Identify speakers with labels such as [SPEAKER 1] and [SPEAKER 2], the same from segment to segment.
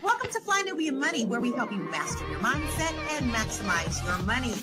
[SPEAKER 1] Welcome to Fly Nubian Money, where we help you master your mindset and maximize your money.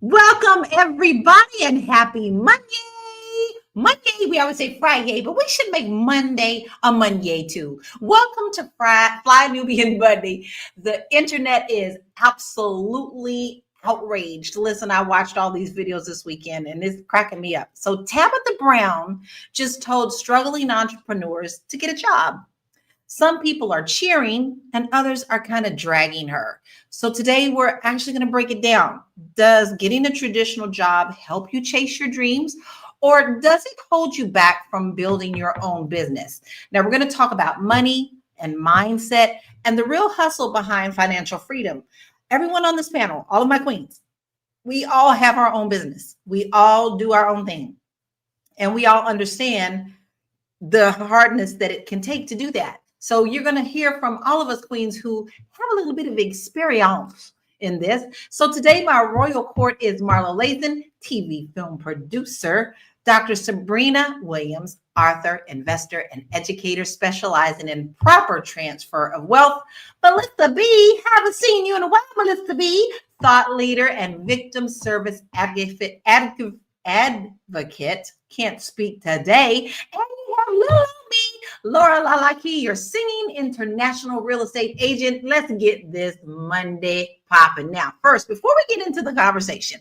[SPEAKER 1] Welcome, everybody, and happy Monday. Monday, we always say Friday, but we should make Monday a Monday too. Welcome to Fly Nubian Money. The internet is absolutely outraged. Listen, I watched all these videos this weekend and it's cracking me up. So Tabitha Brown just told struggling entrepreneurs to get a job. Some people are cheering and others are kind of dragging her. So today we're actually going to break it down. Does getting a traditional job help you chase your dreams, or does it hold you back from building your own business? Now we're going to talk about money and mindset and the real hustle behind financial freedom. Everyone on this panel, all of my queens, we all have our own business. We all do our own thing. And we all understand the hardness that it can take to do that. So you're going to hear from all of us queens who have a little bit of experience in this. So today my royal court is Marlo Lathan, TV film producer, Dr. Sabrina Williams, author, investor, and educator specializing in proper transfer of wealth. Melissa B, haven't seen you in a while, Melissa B, thought leader and victim service advocate, can't speak today. And you have little me, Laura Lala, your singing international real estate agent. Let's get this Monday popping. Now, first, before we get into the conversation,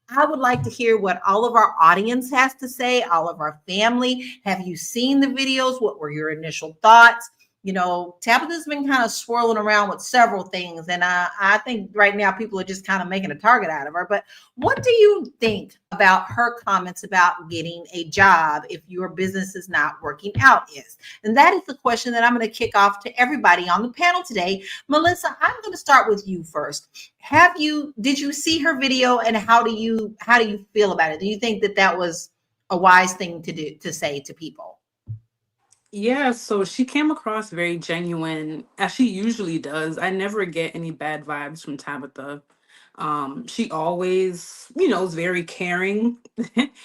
[SPEAKER 1] I would like to hear what all of our audience has to say, all of our family. Have you seen the videos? What were your initial thoughts? You know, Tabitha's been kind of swirling around with several things. And I think right now people are just kind of making a target out of her. But what do you think about her comments about getting a job if your business is not working out is? And that is the question that I'm going to kick off to everybody on the panel today. Melissa, I'm going to start with you first. Did you see her video, and how do you feel about it? Do you think that was a wise thing to say to people?
[SPEAKER 2] Yeah, so she came across very genuine, as she usually does. I never get any bad vibes from Tabitha. She always, is very caring.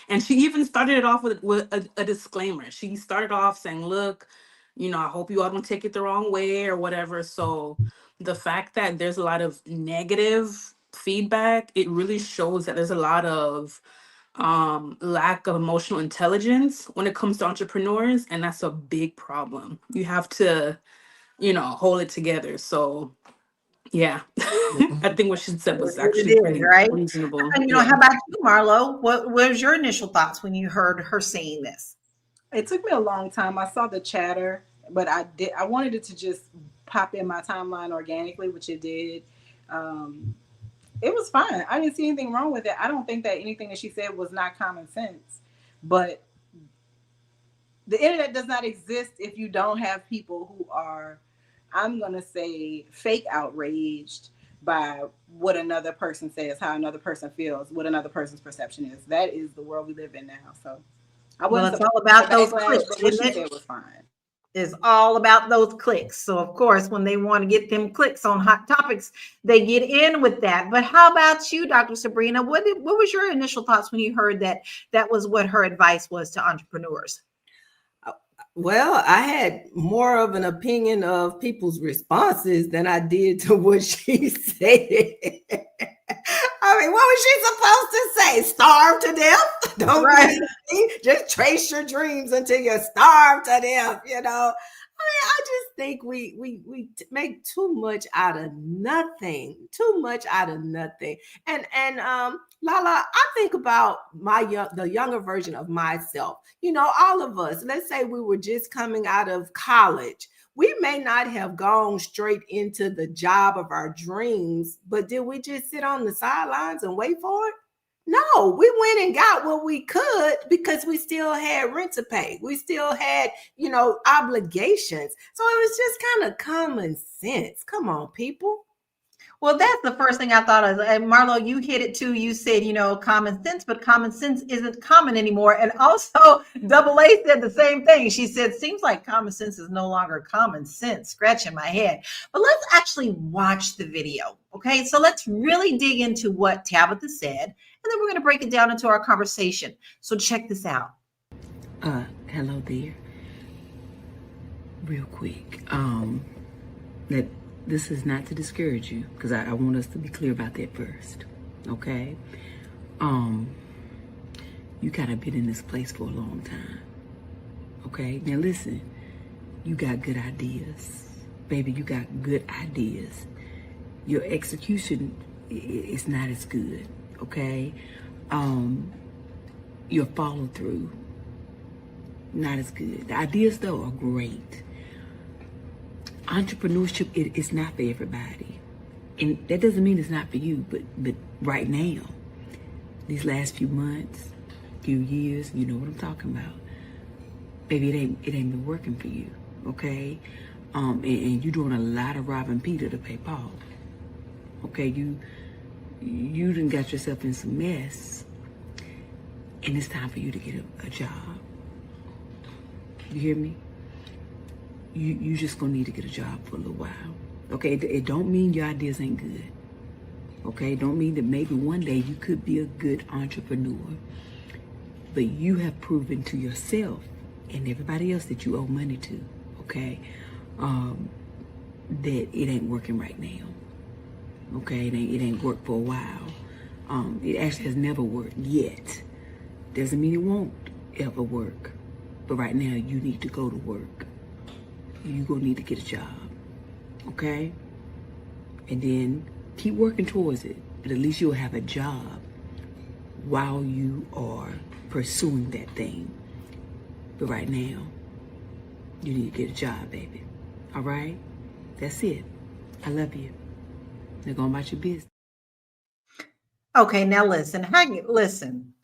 [SPEAKER 2] And she even started it off with a disclaimer. She started off saying, look, I hope you all don't take it the wrong way or whatever. So the fact that there's a lot of negative feedback, it really shows that there's a lot of lack of emotional intelligence when it comes to entrepreneurs, and that's a big problem. You have to hold it together. So yeah. I think what she said was
[SPEAKER 1] It
[SPEAKER 2] actually
[SPEAKER 1] is,
[SPEAKER 2] pretty
[SPEAKER 1] right?
[SPEAKER 2] reasonable.
[SPEAKER 1] And
[SPEAKER 2] Yeah.
[SPEAKER 1] how about you, Marlo? What was your initial thoughts when you heard her saying this?
[SPEAKER 3] It took me a long time. I saw the chatter, but I wanted it to just pop in my timeline organically, which it did. Um, it was fine. I didn't see anything wrong with it. I don't think that anything that she said was not common sense. But the internet does not exist if you don't have people who are, I'm going to say, fake outraged by what another person says, how another person feels, what another person's perception is. That is the world we live in now. So I
[SPEAKER 1] Well,
[SPEAKER 3] wasn't
[SPEAKER 1] it's
[SPEAKER 3] surprised
[SPEAKER 1] all
[SPEAKER 3] by
[SPEAKER 1] about
[SPEAKER 3] the
[SPEAKER 1] those
[SPEAKER 3] backlash,
[SPEAKER 1] clicks,
[SPEAKER 3] but what
[SPEAKER 1] isn't
[SPEAKER 3] she
[SPEAKER 1] it?
[SPEAKER 3] said was fine.
[SPEAKER 1] It's all about those clicks. So, of course, when they want to get them clicks on hot topics, they get in with that. But how about you, Dr. Sabrina? What was your initial thoughts when you heard that was what her advice was to entrepreneurs?
[SPEAKER 4] Well, I had more of an opinion of people's responses than I did to what she said. I mean, what was she supposed to say? Starve to death? Don't
[SPEAKER 1] Right.
[SPEAKER 4] just trace your dreams until you're starved to death, I mean, I just think we make too much out of nothing. Too much out of nothing. And Lala, I think about the younger version of myself. All of us. Let's say we were just coming out of college. We may not have gone straight into the job of our dreams, but did we just sit on the sidelines and wait for it? No, we went and got what we could because we still had rent to pay. We still had, obligations. So it was just kind of common sense. Come on, people.
[SPEAKER 1] Well, that's the first thing I thought of. And Marlo, you hit it too. You said, common sense, but common sense isn't common anymore. And also, Double A said the same thing. She said, seems like common sense is no longer common sense, scratching my head. But let's actually watch the video. Okay. So let's really dig into what Tabitha said. And then we're going to break it down into our conversation. So check this out.
[SPEAKER 5] Hello there. Real quick. This is not to discourage you, because I want us to be clear about that first. Okay? You gotta been in this place for a long time. Okay? Now listen, you got good ideas. Baby, you got good ideas. Your execution is not as good. Okay? Your follow through, not as good. The ideas though are great. Entrepreneurship, it is not for everybody. And that doesn't mean it's not for you, but right now, these last few months, few years, you know what I'm talking about. Baby, it ain't been working for you, okay? And you're doing a lot of robbing Peter to pay Paul. Okay, you done got yourself in some mess, and it's time for you to get a job. You hear me? You just gonna need to get a job for a little while. Okay, it don't mean your ideas ain't good. Okay, don't mean that maybe one day you could be a good entrepreneur. But you have proven to yourself and everybody else that you owe money to, okay, that it ain't working right now. Okay, it ain't worked for a while. It actually has never worked yet. Doesn't mean it won't ever work. But right now you need to go to work. You're gonna need to get a job, okay? And then keep working towards it, but at least you'll have a job while you are pursuing that thing. But right now, you need to get a job, baby. All right? That's it. I love you. Now go about your business.
[SPEAKER 1] Okay, now listen.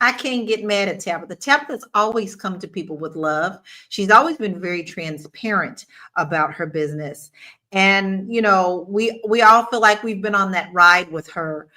[SPEAKER 1] I can't get mad at Tabitha. Tabitha's always come to people with love. She's always been very transparent about her business. And we all feel like we've been on that ride with her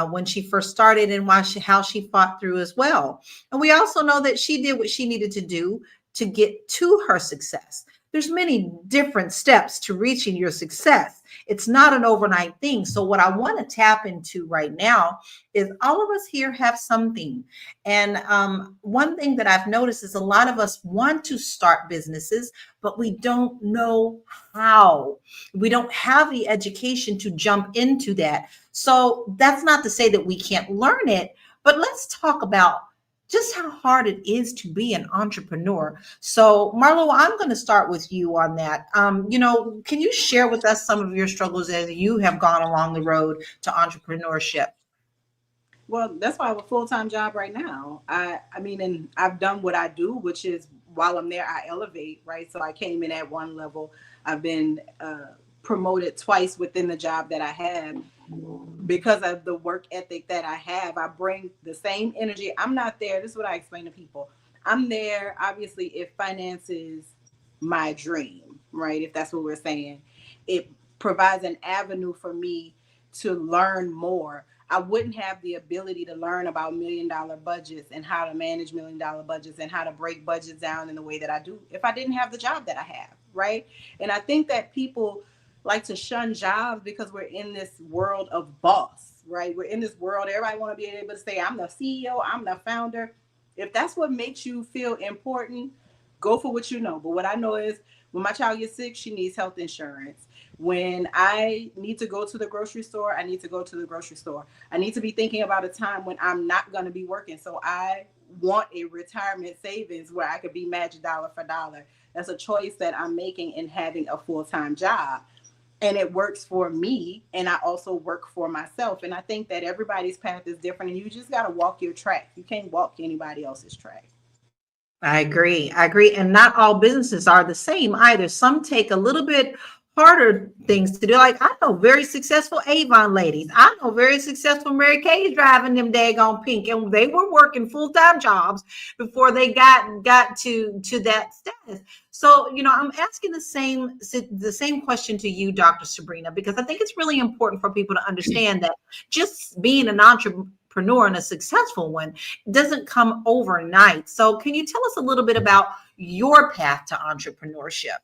[SPEAKER 1] when she first started, and how she fought through as well. And we also know that she did what she needed to do to get to her success. There's many different steps to reaching your success. It's not an overnight thing. So what I want to tap into right now is all of us here have something. And one thing that I've noticed is a lot of us want to start businesses, but we don't know how. We don't have the education to jump into that. So that's not to say that we can't learn it, but let's talk about just how hard it is to be an entrepreneur. So, Marlo, I'm going to start with you on that. Can you share with us some of your struggles as you have gone along the road to entrepreneurship?
[SPEAKER 3] Well, that's why I have a full-time job right now. I mean, and I've done what I do, which is while I'm there, I elevate, right? So I came in at one level. I've been promoted twice within the job that I had. Because of the work ethic that I have, I bring the same energy. I'm not there. This is what I explain to people. I'm there, obviously, if finance is my dream, right? If that's what we're saying, it provides an avenue for me to learn more. I wouldn't have the ability to learn about $1 million budgets and how to manage $1 million budgets and how to break budgets down in the way that I do if I didn't have the job that I have, right? And I think that people like to shun jobs because we're in this world of boss, right? We're in this world. Everybody want to be able to say, I'm the CEO, I'm the founder. If that's what makes you feel important, go for what you know. But what I know is when my child gets sick, she needs health insurance. When I need to go to the grocery store, I need to go to the grocery store. I need to be thinking about a time when I'm not going to be working. So I want a retirement savings where I could be matched dollar for dollar. That's a choice that I'm making in having a full-time job. And it works for me, and I also work for myself. And I think that everybody's path is different, and you just got to walk your track. You can't walk anybody else's track.
[SPEAKER 1] I agree. I agree. And not all businesses are the same either. Some take a little bit harder things to do. Like I know very successful Avon ladies. I know very successful Mary Kay's driving them daggone pink, and they were working full-time jobs before they got to that status. So, I'm asking the same question to you, Dr. Sabrina, because I think it's really important for people to understand that just being an entrepreneur and a successful one doesn't come overnight. So, can you tell us a little bit about your path to entrepreneurship?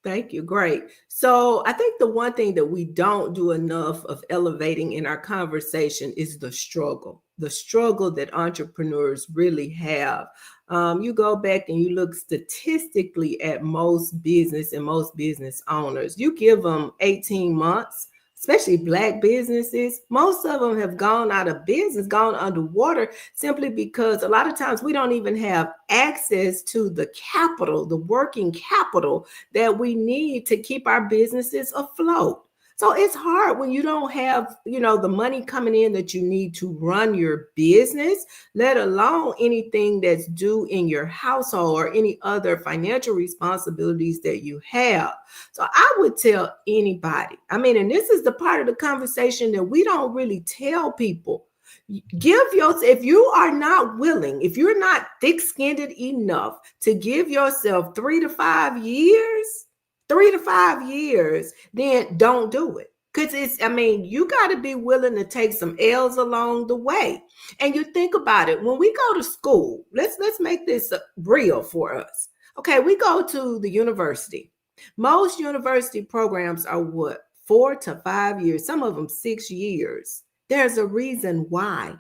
[SPEAKER 4] Thank you. Great. So I think the one thing that we don't do enough of elevating in our conversation is the struggle that entrepreneurs really have. You go back and you look statistically at most business and most business owners, you give them 18 months, especially Black businesses, most of them have gone out of business, gone underwater, simply because a lot of times we don't even have access to the capital, the working capital that we need to keep our businesses afloat. So it's hard when you don't have, the money coming in that you need to run your business, let alone anything that's due in your household or any other financial responsibilities that you have. So I would tell anybody, and this is the part of the conversation that we don't really tell people. If you are not willing, if you're not thick-skinned enough to give yourself 3 to 5 years, then don't do it. Because you got to be willing to take some L's along the way. And you think about it, when we go to school, let's make this real for us. Okay, we go to the university. Most university programs are what? 4 to 5 years, some of them 6 years. There's a reason why.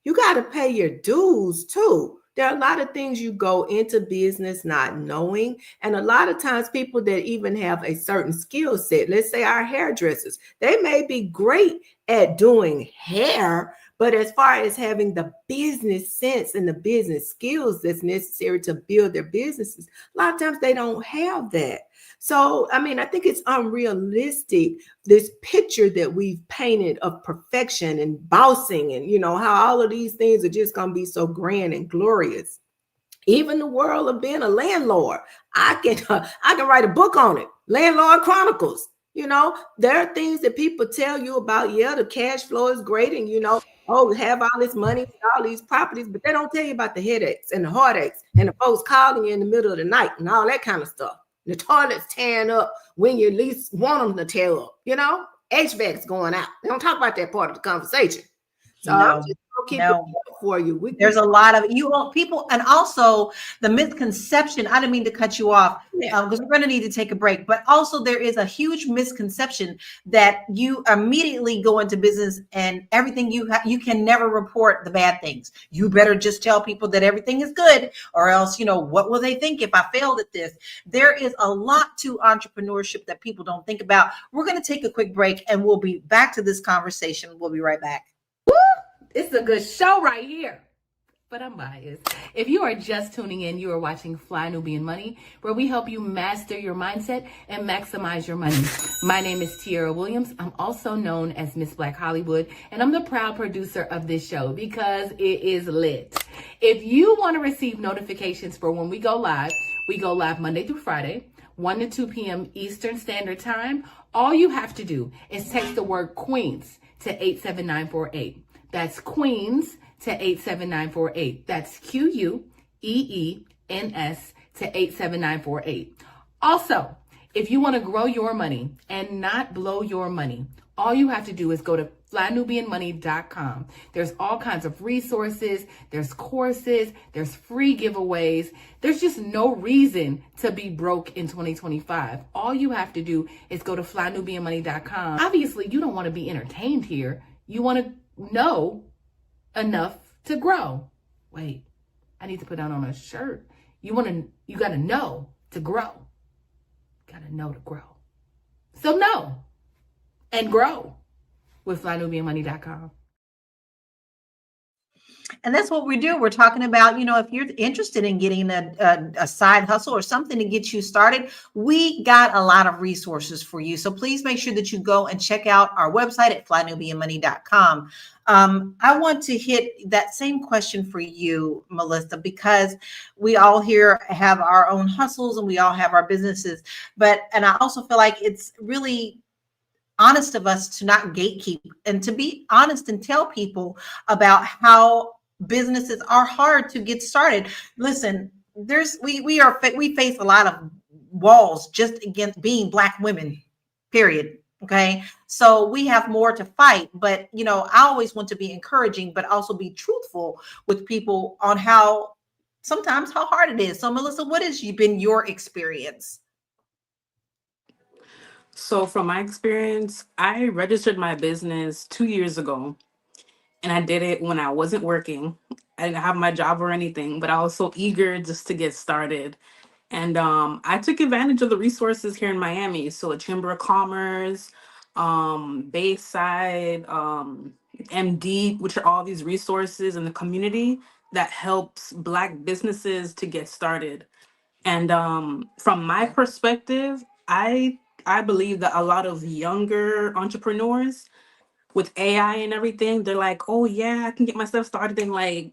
[SPEAKER 4] You got to pay your dues too. There are a lot of things you go into business not knowing. And a lot of times people that even have a certain skill set, let's say our hairdressers, they may be great at doing hair, but as far as having the business sense and the business skills that's necessary to build their businesses, a lot of times they don't have that. So, I think it's unrealistic, this picture that we've painted of perfection and bossing and, how all of these things are just going to be so grand and glorious. Even the world of being a landlord, I can write a book on it, Landlord Chronicles. There are things that people tell you about. Yeah, the cash flow is great, and have all this money and all these properties, but they don't tell you about the headaches and the heartaches and the folks calling you in the middle of the night and all that kind of stuff. The toilet's tearing up when you least want them to tear up. HVAC's going out. They don't talk about that part of the conversation. So I'm just gonna keep it for you.
[SPEAKER 1] There's a lot of people, and also the misconception. I didn't mean to cut you off because we're going to need to take a break. But also, there is a huge misconception that you immediately go into business and everything you can never report the bad things. You better just tell people that everything is good, or else what will they think if I failed at this? There is a lot to entrepreneurship that people don't think about. We're going to take a quick break, and we'll be back to this conversation. We'll be right back.
[SPEAKER 5] It's a good show right here. But I'm biased. If you are just tuning in, you are watching Fly Nubian Money, where we help you master your mindset and maximize your money. My name is Tiara Williams. I'm also known as Miss Black Hollywood, and I'm the proud producer of this show because it is lit. If you want to receive notifications for when we go live Monday through Friday, 1 to 2 p.m. Eastern Standard Time. All you have to do is text the word Queens to 87948. That's Queens to 87948. That's QUEENS to 87948. Also, if you want to grow your money and not blow your money, all you have to do is go to flynubianmoney.com. There's all kinds of resources, there's courses, there's free giveaways. There's just no reason to be broke in 2025. All you have to do is go to flynubianmoney.com. Obviously, you don't want to be entertained here. You want to know enough to grow. Wait, I need to put that on a shirt. You got to know to grow. Got to know to grow. So know and grow with flynubianmoney.com.
[SPEAKER 1] And that's what we do. We're talking about, if you're interested in getting a side hustle or something to get you started, we got a lot of resources for you. So please make sure that you go and check out our website at flynubianmoney.com. I want to hit that same question for you, Melissa, because we all here have our own hustles and we all have our businesses. And I also feel like it's really honest of us to not gatekeep and to be honest and tell people about how businesses are hard to get started. Listen, we face a lot of walls just against being Black women, period. Okay. So we have more to fight, but I always want to be encouraging, but also be truthful with people on how sometimes how hard it is. So Melissa, what has been your experience?
[SPEAKER 2] So, from my experience, I registered my business 2 years ago, and I did it when I wasn't working. I didn't have my job or anything, but I was so eager just to get started. And I took advantage of the resources here in Miami. So, a Chamber of Commerce, Bayside, MD, which are all these resources in the community that helps Black businesses to get started. And from my perspective, I believe that a lot of younger entrepreneurs with AI and everything, they're like, oh yeah, I can get myself started in like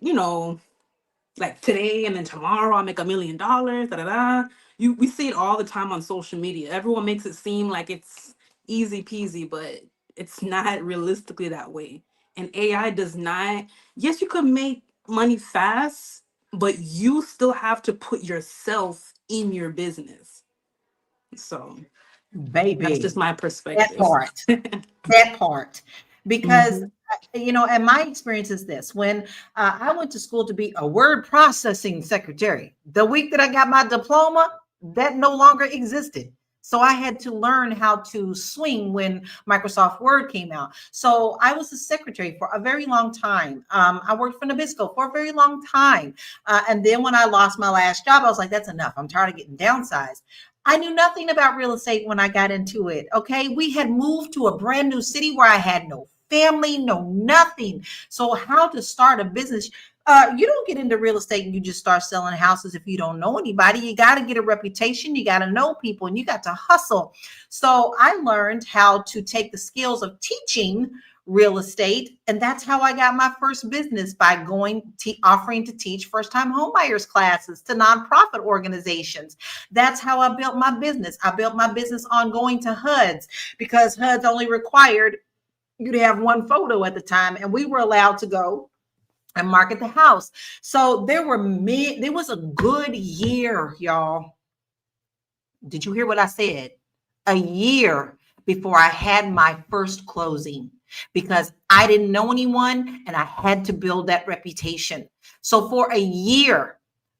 [SPEAKER 2] today and then tomorrow I'll make $1 million. Da da da. We see it all the time on social media. Everyone makes it seem like it's easy peasy, but it's not realistically that way. And AI does not. Yes, you could make money fast, but you still have to put yourself in your business. So that's just
[SPEAKER 1] Baby,
[SPEAKER 2] my
[SPEAKER 1] that
[SPEAKER 2] perspective.
[SPEAKER 1] part. That part. Because,
[SPEAKER 2] Mhm.
[SPEAKER 1] and my experience is this when I went to school to be a word processing secretary, the week that I got my diploma, that no longer existed. So I had to learn how to swing when Microsoft Word came out. So I was a secretary for a very long time. I worked for Nabisco for a very long time. And then when I lost my last job, I was like, that's enough. I'm tired of getting downsized. I knew nothing about real estate when I got into it. Okay. We had moved to a brand new city where I had no family, no nothing. So, how to start a business? You don't get into real estate and you just start selling houses if you don't know anybody. You got to get a reputation, you got to know people, and you got to hustle. So, I learned how to take the skills of teaching real estate, and that's how I got my first business by offering to teach first-time homebuyers classes to nonprofit organizations. That's how I built my business. I built my business on going to HUDs because HUDs only required you to have one photo at the time, and we were allowed to go and market the house. So there was a good year, y'all. Did you hear what I said? A year before I had my first closing because I didn't know anyone and I had to build that reputation. So for a year,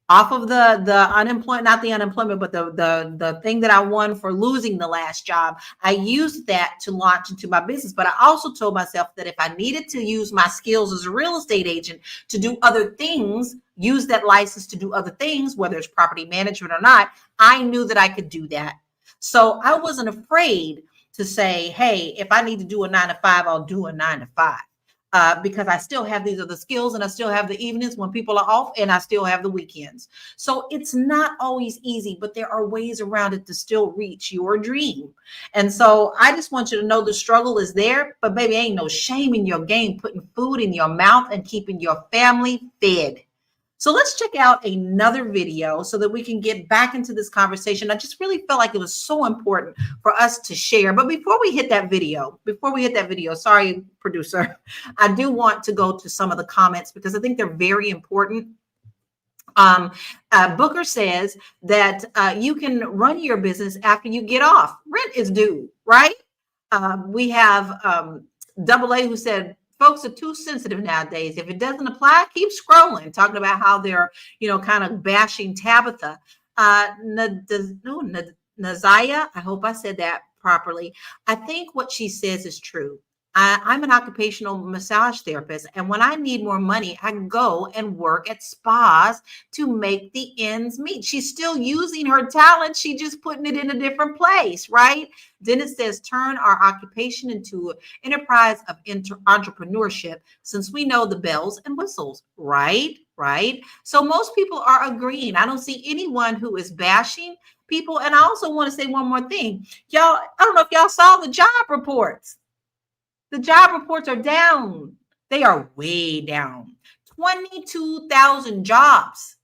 [SPEAKER 1] off of the unemployment, not the unemployment, but the thing that I won for losing the last job, I used that to launch into my business. But I also told myself that if I needed to use my skills as a real estate agent to do other things, use that license to do other things, whether it's property management or not, I knew that I could do that. So I wasn't afraid to say, hey, if I need to do a 9 to 5, I'll do a 9 to 5. Because I still have these other skills and I still have the evenings when people are off and I still have the weekends. So it's not always easy, but there are ways around it to still reach your dream. And so I just want you to know the struggle is there, but baby, ain't no shame in your game putting food in your mouth and keeping your family fed. So let's check out another video so that we can get back into this conversation. I just really felt like it was so important for us to share. But before we hit that video, sorry, producer, I do want to go to some of the comments because I think they're very important. Booker says that you can run your business after you get off. Rent is due, right? We have Double A who said, folks are too sensitive nowadays. If it doesn't apply, keep scrolling, talking about how they're, kind of bashing Tabitha. Nazaya, I hope I said that properly. I think what she says is true. I'm an occupational massage therapist, and when I need more money, I go and work at spas to make the ends meet. She's still using her talent. She just putting it in a different place, right? Then it says, turn our occupation into an enterprise of entrepreneurship, since we know the bells and whistles, right? Right. So most people are agreeing. I don't see anyone who is bashing people. And I also want to say one more thing. Y'all, I don't know if y'all saw the job reports. The job reports are down. They are way down. 22,000 jobs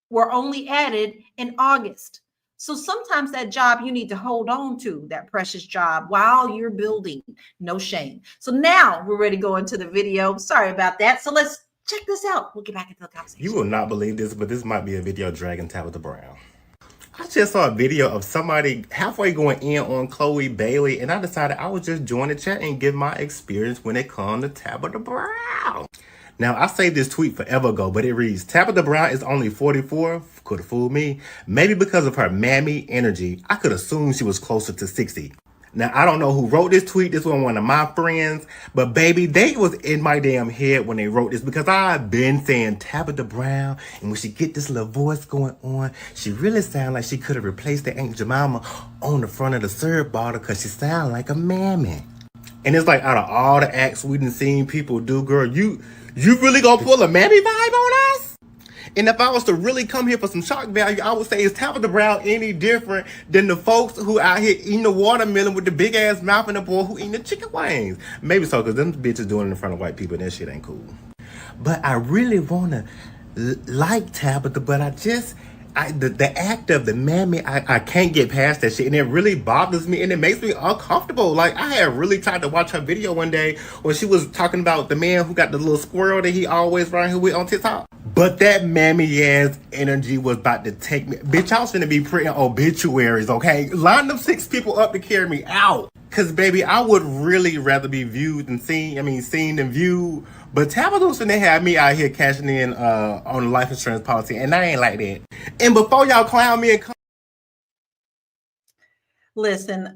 [SPEAKER 1] were only added in August. So sometimes that job you need to hold on to, that precious job, while you're building. No shame. So now we're ready to go into the video. Sorry about that. So let's check this out. We'll get back into the conversation.
[SPEAKER 6] You will not believe this, but this might be a video dragging Tabitha Brown. I just saw a video of somebody halfway going in on Chloe Bailey, and I decided I would just join the chat and give my experience when it comes to Tabitha Brown. Now, I saved this tweet forever ago, but it reads, Tabitha Brown is only 44. Could have fooled me. Maybe because of her mammy energy, I could assume she was closer to 60. Now, I don't know who wrote this tweet. This was one of my friends. But baby, they was in my damn head when they wrote this, because I've been saying Tabitha Brown, and when she get this little voice going on, she really sound like she could have replaced the Aunt Jemima on the front of the syrup bottle, because she sound like a mammy. And it's like, out of all the acts we done seen people do, girl, you really gonna pull a mammy vibe on us? And if I was to really come here for some shock value, I would say, is Tabitha Brown any different than the folks who out here eating the watermelon with the big ass mouth and the boy who eating the chicken wings? Maybe so, because them bitches doing it in front of white people, and that shit ain't cool. But I really want to like Tabitha, but the act of the mammy, I can't get past that shit, and it really bothers me, and it makes me uncomfortable. Like, I had really tried to watch her video one day when she was talking about the man who got the little squirrel that he always run here with on TikTok. But that mammy ass energy was about to take me. Bitch, I was finna be printing obituaries, okay? Line them 6 people up to carry me out. Cause baby, I would really rather be viewed than seen. Seen than viewed. But Tabitha was finna have me out here cashing in on the life insurance policy, and I ain't like that. And before y'all clown me and
[SPEAKER 1] Listen,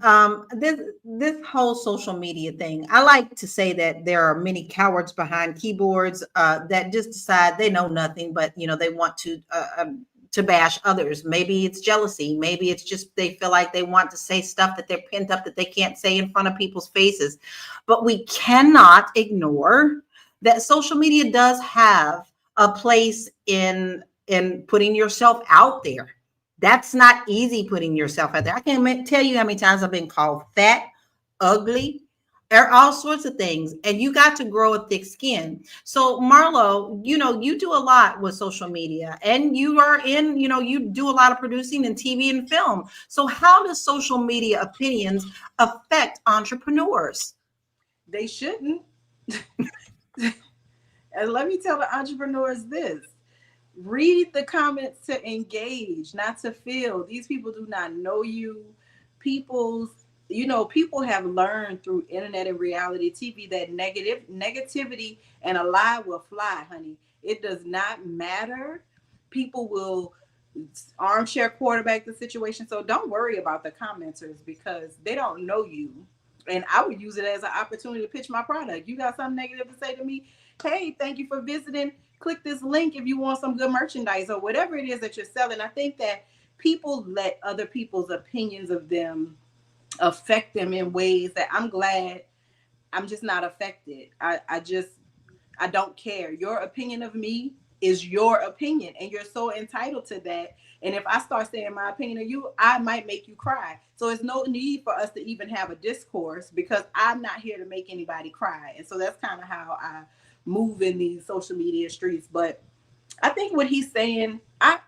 [SPEAKER 1] this whole social media thing, I like to say that there are many cowards behind keyboards that just decide they know nothing, but they want to bash others. Maybe it's jealousy. Maybe it's just they feel like they want to say stuff that they're pent up that they can't say in front of people's faces. But we cannot ignore that social media does have a place in putting yourself out there. That's not easy, putting yourself out there. I can't tell you how many times I've been called fat, ugly, or all sorts of things. And you got to grow a thick skin. So Marlo, you do a lot with social media, and you are you do a lot of producing in TV and film. So how does social media opinions affect entrepreneurs?
[SPEAKER 3] They shouldn't. And let me tell the entrepreneurs this. Read the comments to engage, not to feel. These people do not know you. People have learned through internet and reality TV that negativity and a lie will fly, honey. It does not matter. People will armchair quarterback the situation. So don't worry about the commenters, because they don't know you. And I would use it as an opportunity to pitch my product. You got something negative to say to me? Hey, thank you for visiting. Click this link if you want some good merchandise or whatever it is that you're selling. I think that people let other people's opinions of them affect them in ways that I'm glad I'm just not affected. I don't care. Your opinion of me is your opinion, and you're so entitled to that. And if I start saying my opinion of you, I might make you cry. So there's no need for us to even have a discourse, because I'm not here to make anybody cry. And so that's kind of how I move in these social media streets. But I think what he's saying, I'm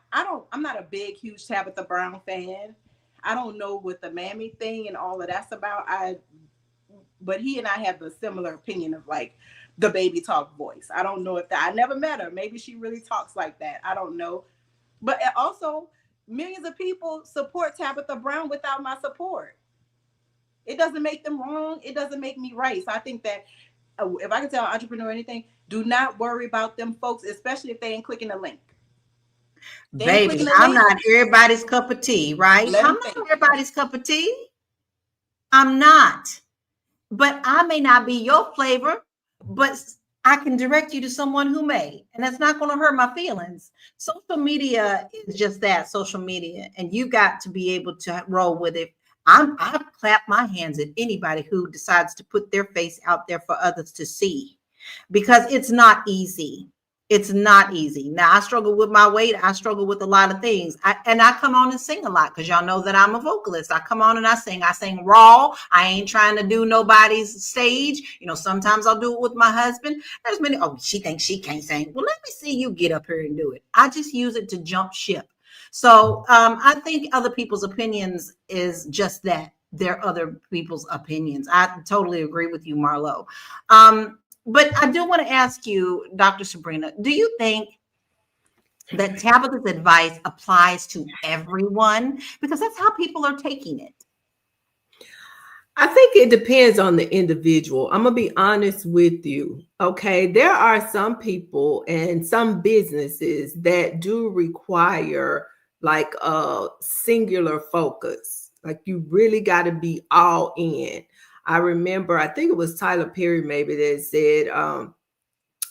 [SPEAKER 3] not a big, huge Tabitha Brown fan. I don't know what the mammy thing and all of that's about. But he and I have a similar opinion of like the baby talk voice. I don't know if I never met her. Maybe she really talks like that. I don't know. But also, millions of people support Tabitha Brown without my support. It doesn't make them wrong. It doesn't make me right. So I think that if I can tell an entrepreneur anything, do not worry about them folks, especially if they ain't clicking the link.
[SPEAKER 1] Baby, I'm not everybody's cup of tea, right? I'm not everybody's cup of tea. I'm not. but I may not be your flavor, but I can direct you to someone who may, and that's not going to hurt my feelings. Social media is just that, social media, and you got to be able to roll with it. I clap my hands at anybody who decides to put their face out there for others to see, because it's not easy. It's not easy. Now I struggle with my weight. I struggle with a lot of things. I come on and sing a lot because y'all know that I'm a vocalist. I come on and I sing. I sing raw. I ain't trying to do nobody's stage. You know, sometimes I'll do it with my husband. There's many, oh, she thinks she can't sing. Well, let me see you get up here and do it. I just use it to jump ship. So I think other people's opinions is just that. They're other people's opinions. I totally agree with you, Marlo. But I do want to ask you, Dr. Sabrina, do you think that Tabitha's advice applies to everyone? Because that's how people are taking it.
[SPEAKER 4] I think it depends on the individual. I'm going to be honest with you. Okay. There are some people and some businesses that do require like a singular focus. Like you really got to be all in. I remember, I think it was Tyler Perry maybe that said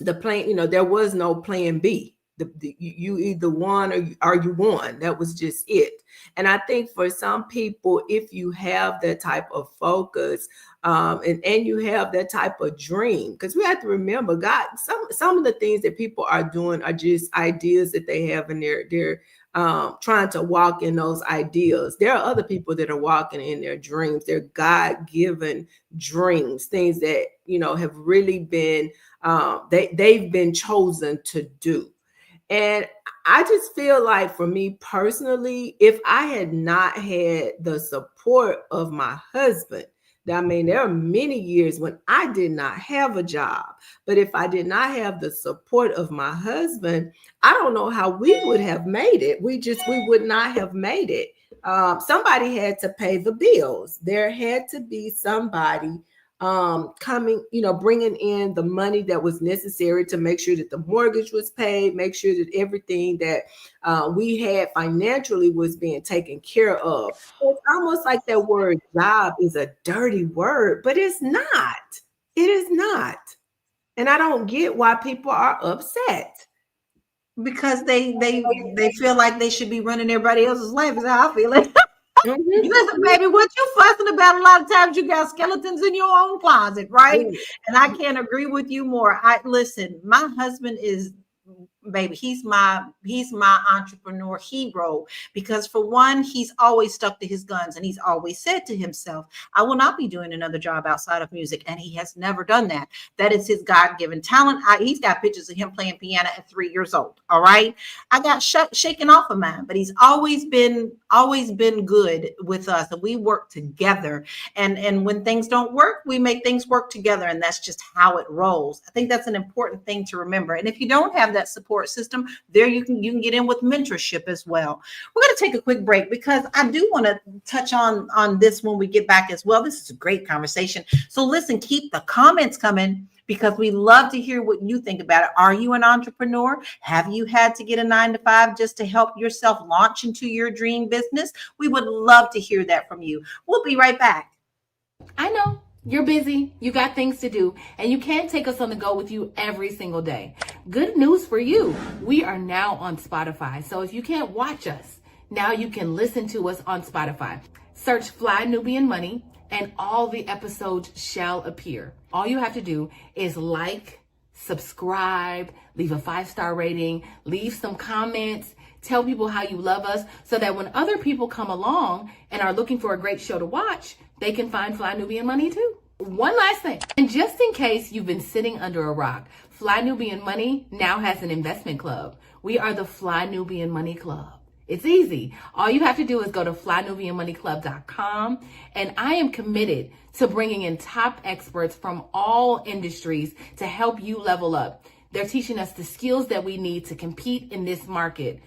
[SPEAKER 4] the plan, there was no plan B. You either won or you won. That was just it. And I think for some people, if you have that type of focus and you have that type of dream, because we have to remember, God, some of the things that people are doing are just ideas that they have in their trying to walk in those ideas. There are other people that are walking in their dreams, their God-given dreams, things that, have really been, they've been chosen to do. And I just feel like for me personally, if I had not had the support of my husband, I mean, there are many years when I did not have a job, but if I did not have the support of my husband, I don't know how we would have made it. We would not have made it. Somebody had to pay the bills. There had to be somebody coming, bringing in the money that was necessary to make sure that the mortgage was paid, make sure that everything that we had financially was being taken care of. It's almost like that word job is a dirty word, but it's not. It is not. And I don't get why people are upset.
[SPEAKER 1] Because they feel like they should be running everybody else's life is how I feel it.
[SPEAKER 4] Mm-hmm.
[SPEAKER 1] Listen, baby, what you fussing about? A lot of times you got skeletons in your own closet, right? And I can't agree with you more. Listen, my husband is, baby, he's my entrepreneur hero, because for one, he's always stuck to his guns, and he's always said to himself, I will not be doing another job outside of music. And he has never done that. That is his God-given talent. He's got pictures of him playing piano at 3 years old. All right. I got shaken off of mine, but he's always been good with us, and we work together. And when things don't work, we make things work together, and that's just how it rolls. I think that's an important thing to remember. And if you don't have that support system, there you can get in with mentorship as well. We're going to take a quick break because I do want to touch on this when we get back as well. This is a great conversation. So listen, keep the comments coming, because we love to hear what you think about it. Are you an entrepreneur? Have you had to get a 9-to-5 just to help yourself launch into your dream business? We would love to hear that from you. We'll be right back.
[SPEAKER 7] I know you're busy, you got things to do, and you can't take us on the go with you every single day. Good news for you. We are now on Spotify. So if you can't watch us, now you can listen to us on Spotify. Search Fly Nubian Money and all the episodes shall appear. All you have to do is like, subscribe, leave a 5-star rating, leave some comments, tell people how you love us, so that when other people come along and are looking for a great show to watch, they can find Fly Nubian Money too. One last thing, and just in case you've been sitting under a rock, Fly Nubian Money now has an investment club. We are the Fly Nubian Money Club. It's easy. All you have to do is go to flynubianmoneyclub.com, and I am committed to bringing in top experts from all industries to help you level up. They're teaching us the skills that we need to compete in this market.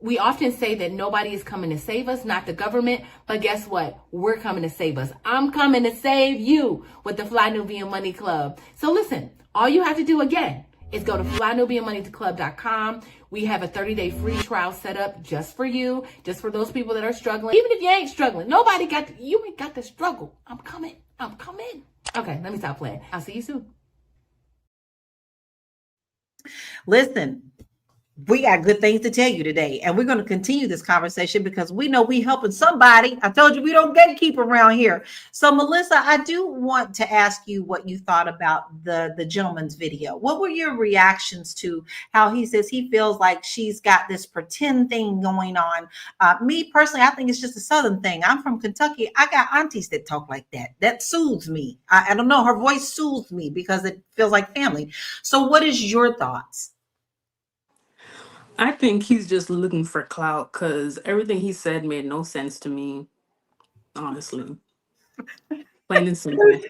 [SPEAKER 7] We often say that nobody is coming to save us, not the government, but guess what? We're coming to save us. I'm coming to save you with the Fly Nubian Money Club. So listen, all you have to do again is go to flynubianmoneyclub.com. We have a 30-day free trial set up just for you, just for those people that are struggling. Even if you ain't struggling, you ain't got to struggle. I'm coming. Come in. Okay, let me stop playing. I'll see you soon.
[SPEAKER 1] Listen, we got good things to tell you today, and we're going to continue this conversation because we know we helping somebody. I told you we don't gatekeep around here. So, Melissa, I do want to ask you what you thought about the gentleman's video. What were your reactions to how he says he feels like she's got this pretend thing going on? Me personally, I think it's just a Southern thing. I'm from Kentucky. I got aunties that talk like that. That soothes me. I don't know. Her voice soothes me because it feels like family. So, what is your thoughts?
[SPEAKER 2] I think he's just looking for clout because everything he said made no sense to me, honestly. Plain and simple.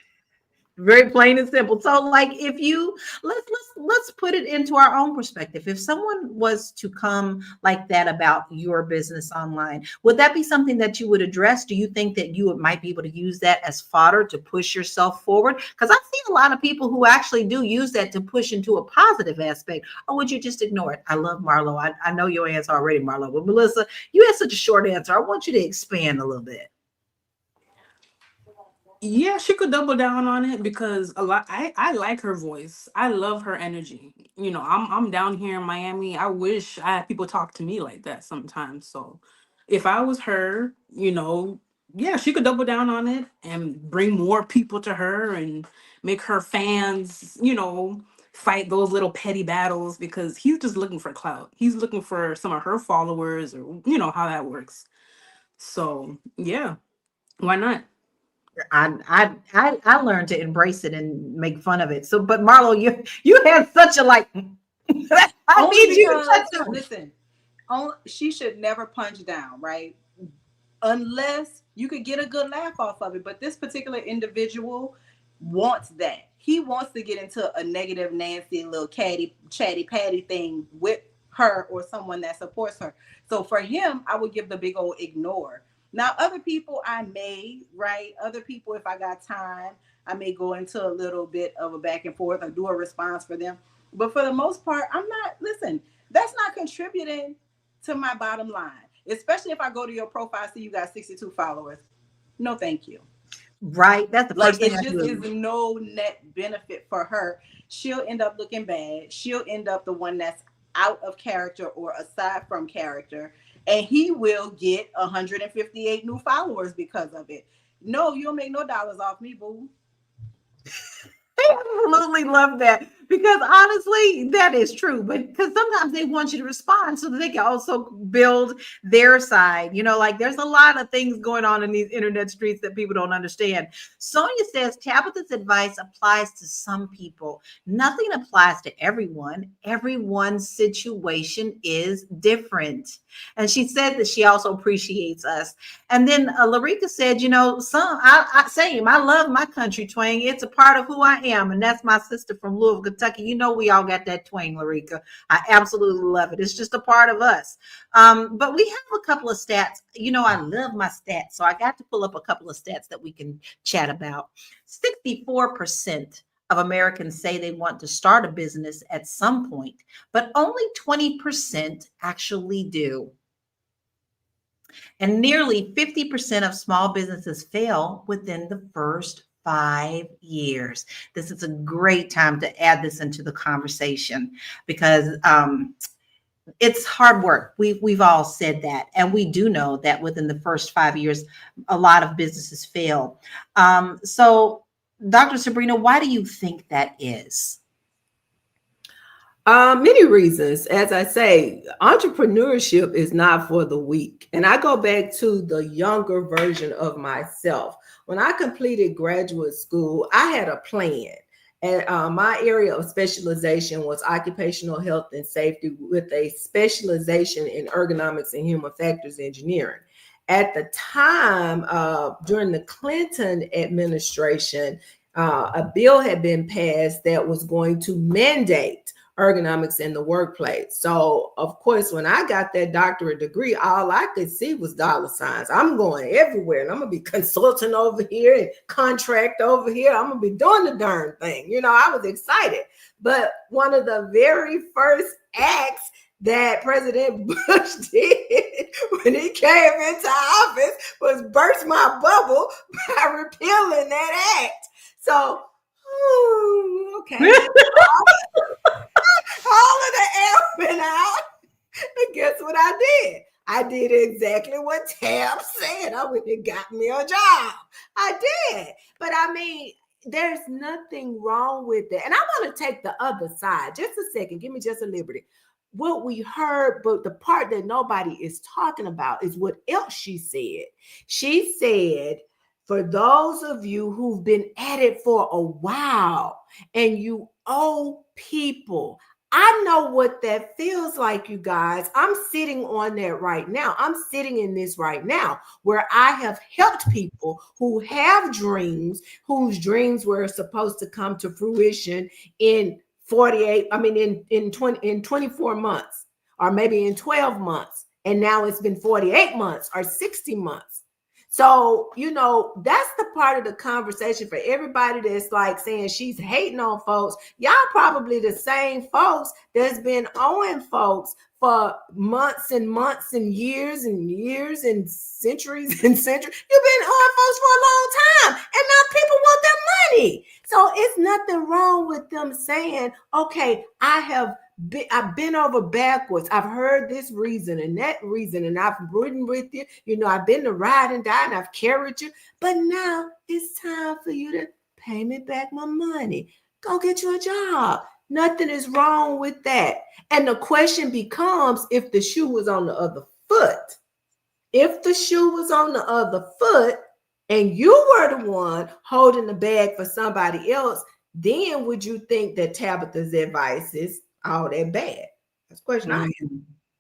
[SPEAKER 1] Very plain and simple. So, like, if you let's put it into our own perspective. If someone was to come like that about your business online, would that be something that you would address? Do you think that you might be able to use that as fodder to push yourself forward? Because I see a lot of people who actually do use that to push into a positive aspect. Or would you just ignore it? I love Marlo. I know your answer already, Marlo. But Melissa, you had such a short answer. I want you to expand a little bit.
[SPEAKER 2] Yeah, she could double down on it because a lot I like her voice. I love her energy. You know, I'm down here in Miami. I wish I had people talk to me like that sometimes. So if I was her, yeah, she could double down on it and bring more people to her and make her fans, fight those little petty battles because he's just looking for clout. He's looking for some of her followers or how that works. So, yeah, why not?
[SPEAKER 1] I learned to embrace it and make fun of it. So, but Marlo, you had such a like. I
[SPEAKER 3] Only
[SPEAKER 1] need you to touch
[SPEAKER 3] because,
[SPEAKER 1] on.
[SPEAKER 3] listen, she should never punch down, right? Unless you could get a good laugh off of it. But this particular individual wants that. He wants to get into a negative Nancy little chatty patty thing with her or someone that supports her. So for him, I would give the big old ignore. Now, other people I may, right? Other people, if I got time, I may go into a little bit of a back and forth or do a response for them. But for the most part, I'm not, listen, that's not contributing to my bottom line. Especially if I go to your profile, see you got 62 followers. No, thank you.
[SPEAKER 1] Right, that's the
[SPEAKER 3] Like,
[SPEAKER 1] first thing
[SPEAKER 3] it
[SPEAKER 1] I
[SPEAKER 3] just is
[SPEAKER 1] do.
[SPEAKER 3] no net benefit for her. She'll end up looking bad. She'll end up the one that's out of character or aside from character. And he will get 158 new followers because of it. No, you'll make no dollars off me, boo.
[SPEAKER 1] I absolutely love that because honestly, that is true. But because sometimes they want you to respond so that they can also build their side. Like there's a lot of things going on in these internet streets that people don't understand. Sonia says Tabitha's advice applies to some people. Nothing applies to everyone. Everyone's situation is different. And she said that she also appreciates us. And then Larika said, same. I love my country twang. It's a part of who I am. And that's my sister from Louisville, Kentucky. We all got that twang, Larika. I absolutely love it. It's just a part of us. But we have a couple of stats. I love my stats. So I got to pull up a couple of stats that we can chat about. 64% of Americans say they want to start a business at some point, but only 20% actually do. And nearly 50% of small businesses fail within the first 5 years. This is a great time to add this into the conversation because it's hard work. We've all said that. And we do know that within the first 5 years, a lot of businesses fail. So, Dr. Sabrina, why do you think that is?
[SPEAKER 4] Many reasons. As I say, entrepreneurship is not for the weak. And I go back to the younger version of myself. When I completed graduate school, I had a plan. And my area of specialization was occupational health and safety with a specialization in ergonomics and human factors engineering. At the time, during the Clinton administration, a bill had been passed that was going to mandate ergonomics in the workplace. So, of course, when I got that doctorate degree, all I could see was dollar signs. I'm going everywhere and I'm going to be consulting over here and contract over here. I'm going to be doing the darn thing. I was excited. But one of the very first acts that President Bush did when he came into office was burst my bubble by repealing that act. So, okay. All of the air went out. And guess what I did? I did exactly what Tab said. I went and got me a job. I did. But I mean, there's nothing wrong with it. And I want to take the other side. Just a second. Give me just a liberty. What we heard, but the part that nobody is talking about is what else she said. She said, for those of you who've been at it for a while and you owe people, I know what that feels like, you guys. I'm sitting on that right now. I'm sitting in this right now where I have helped people who have dreams, whose dreams were supposed to come to fruition in 24 months, or maybe in 12 months. And now it's been 48 months or 60 months. So, that's the part of the conversation for everybody that's like saying she's hating on folks. Y'all probably the same folks that's been owing folks for months and months and years and years and centuries and centuries. You've been owing folks for a long time, and now people want their money. So it's nothing wrong with them saying, okay, I've been over backwards. I've heard this reason and that reason, and I've ridden with you. I've been to ride and die, and I've carried you. But now it's time for you to pay me back my money. Go get you a job. Nothing is wrong with that. And the question becomes, if the shoe was on the other foot, if the shoe was on the other foot and you were the one holding the bag for somebody else, then would you think that Tabitha's advice is all that bad? That's the question I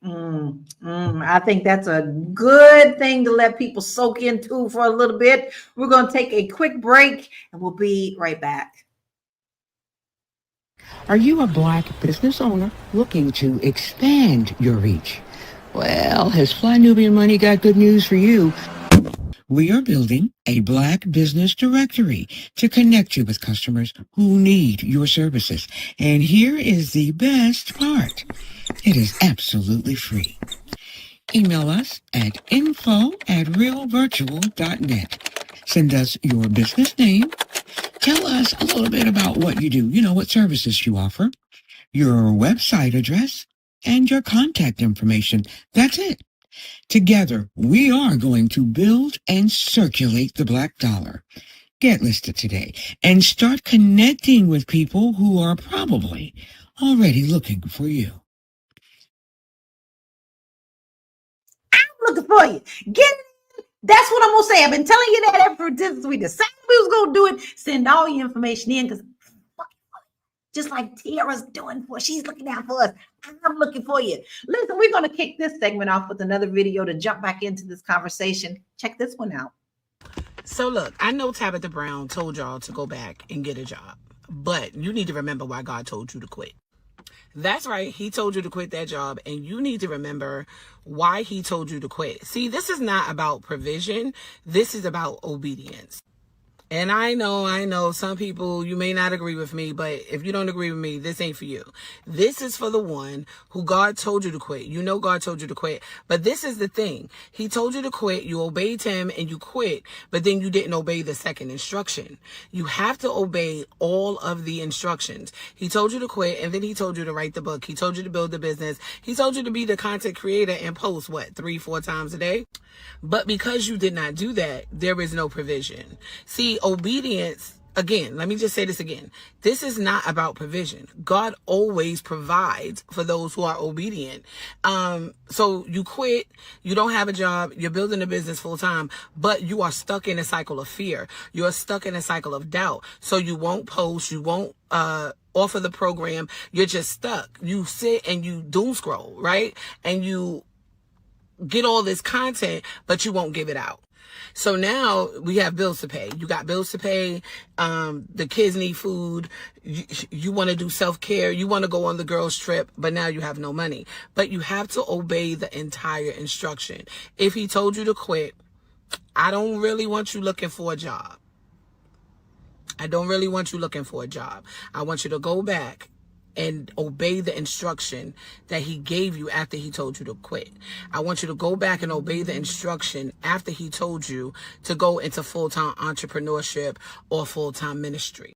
[SPEAKER 4] have.
[SPEAKER 1] I think that's a good thing to let people soak into for a little bit. We're going to take a quick break and we'll be right back.
[SPEAKER 8] Are you a Black business owner looking to expand your reach? Well, has Fly Nubian Money got good news for you? We are building a Black business directory to connect you with customers who need your services. And here is the best part. It is absolutely free. Email us at info@realvirtual.net. Send us your business name. Tell us a little bit about what you do, what services you offer, your website address, and your contact information. That's it. Together, we are going to build and circulate the Black dollar. Get listed today and start connecting with people who are probably already looking for you.
[SPEAKER 1] I'm looking for you. Get it. That's what I'm going to say. I've been telling you that ever since we decided we was going to do it. Send all your information in, because just like Tiara's doing she's looking out for us. I'm looking for you. Listen, we're going to kick this segment off with another video to jump back into this conversation. Check this one out.
[SPEAKER 9] So look, I know Tabitha Brown told y'all to go back and get a job, but you need to remember why God told you to quit. That's right. He told you to quit that job, and you need to remember why he told you to quit. See, this is not about provision. This is about obedience. And I know some people, you may not agree with me, but if you don't agree with me, this ain't for you. This is for the one who God told you to quit. You know God told you to quit. But this is the thing. He told you to quit. You obeyed him and you quit, but then you didn't obey the second instruction. You have to obey all of the instructions. He told you to quit, and then he told you to write the book. He told you to build the business. He told you to be the content creator and post, 3-4 times a day? But because you did not do that, there is no provision. See, obedience, again, let me just say this again. This is not about provision. God always provides for those who are obedient. So you quit, you don't have a job, you're building a business full time, but you are stuck in a cycle of fear. You're stuck in a cycle of doubt. So you won't post, you won't offer the program. You're just stuck. You sit and you doom scroll, right? And you get all this content, but you won't give it out. So now we have bills to pay. You got bills to pay. The kids need food. You want to do self-care. You want to go on the girls' trip, but now you have no money. But you have to obey the entire instruction. If he told you to quit, I don't really want you looking for a job. I don't really want you looking for a job. I want you to go back and obey the instruction that he gave you after he told you to quit. I want you to go back and obey the instruction after he told you to go into full-time entrepreneurship or full-time ministry.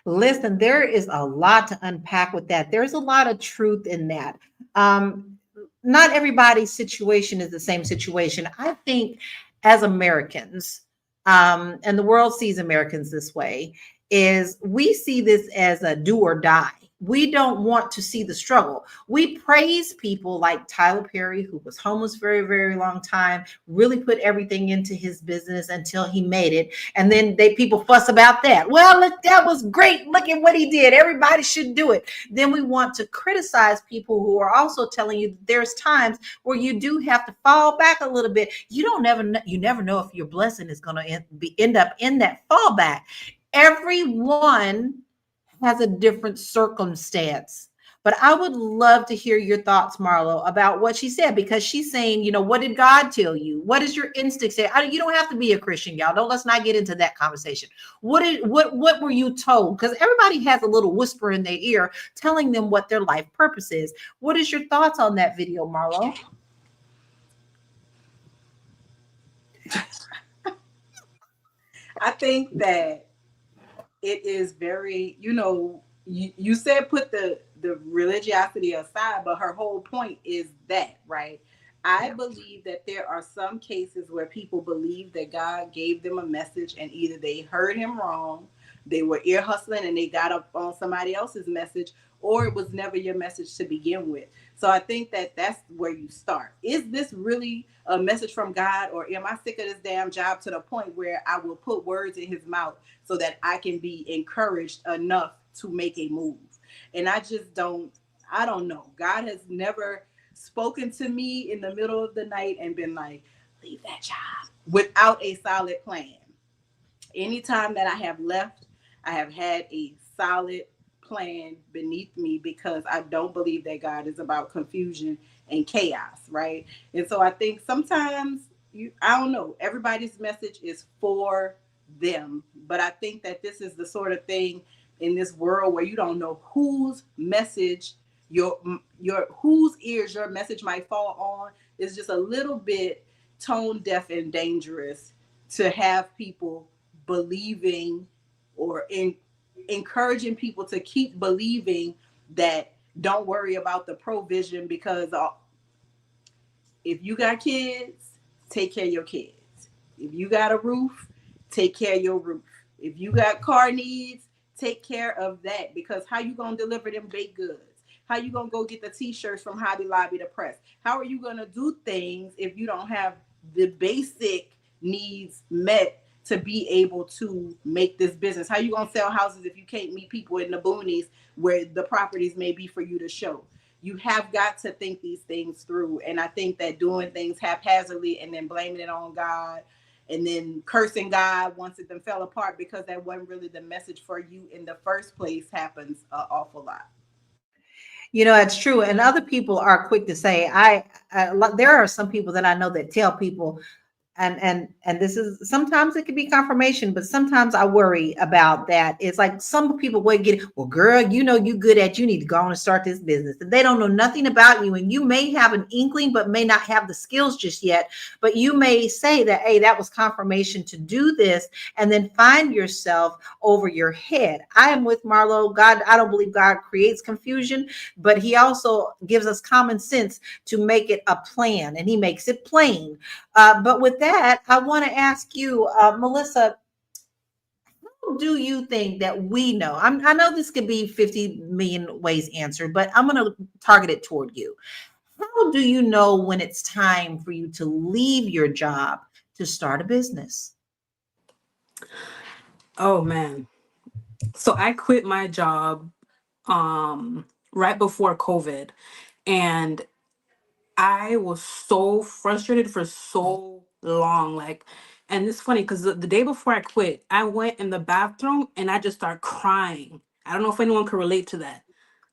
[SPEAKER 1] Listen, there is a lot to unpack with that. There's a lot of truth in that. Um, Not everybody's situation is the same situation. I think as Americans, and the world sees Americans this way, is we see this as a do or die. We don't want to see the struggle. We praise people like Tyler Perry, who was homeless very, very long time, really put everything into his business until he made it. And then people fuss about that. Well, look, that was great. Look at what he did. Everybody should do it. Then we want to criticize people who are also telling you that there's times where you do have to fall back a little bit. You never know if your blessing is going to end up in that fallback. Everyone has a different circumstance. But I would love to hear your thoughts, Marlo, about what she said, because she's saying, what did God tell you? What does your instinct say? You don't have to be a Christian, y'all. Let's not get into that conversation. What were you told? Because everybody has a little whisper in their ear telling them what their life purpose is. What is your thoughts on that video, Marlo?
[SPEAKER 3] I think that it is very, you said put the religiosity aside, but her whole point is that, right? I believe that there are some cases where people believe that God gave them a message and either they heard him wrong, they were ear hustling and they got up on somebody else's message, or it was never your message to begin with. So I think that that's where you start. Is this really a message from God, or am I sick of this damn job to the point where I will put words in his mouth so that I can be encouraged enough to make a move? And I don't know. God has never spoken to me in the middle of the night and been like, leave that job, without a solid plan. Anytime that I have left, I have had a solid plan beneath me, because I don't believe that God is about confusion and chaos, right? And so I think sometimes I don't know, everybody's message is for them, but I think that this is the sort of thing in this world where you don't know whose message your whose ears your message might fall on. Is just a little bit tone deaf and dangerous to have people believing or encouraging people to keep believing that don't worry about the provision, because if you got kids, take care of your kids. If you got a roof, take care of your roof. If you got car needs, take care of that, because how you gonna deliver them baked goods? How you gonna go get the t-shirts from Hobby Lobby to press? How are you gonna do things if you don't have the basic needs met to be able to make this business? How you gonna sell houses if you can't meet people in the boonies where the properties may be for you to show? You have got to think these things through. And I think that doing things haphazardly and then blaming it on God and then cursing God once it then fell apart because that wasn't really the message for you in the first place happens an awful lot.
[SPEAKER 1] It's true. And other people are quick to say, there are some people that I know that tell people, and this is, sometimes it can be confirmation, but sometimes I worry about that. It's like some people would get, well, girl, you good at, you need to go on and start this business. And they don't know nothing about you. And you may have an inkling, but may not have the skills just yet. But you may say that, hey, that was confirmation to do this, and then find yourself over your head. I am with Marlo. God, I don't believe God creates confusion, but he also gives us common sense to make it a plan, and he makes it plain. But with that, I want to ask you, Melissa, how do you think that we know? I know this could be 50 million ways answered, but I'm going to target it toward you. How do you know when it's time for you to leave your job to start a business?
[SPEAKER 2] Oh man. So I quit my job right before COVID, and I was so frustrated for so long. Like, and it's funny because the day before I quit, I went in the bathroom and I just started crying. I don't know if anyone can relate to that.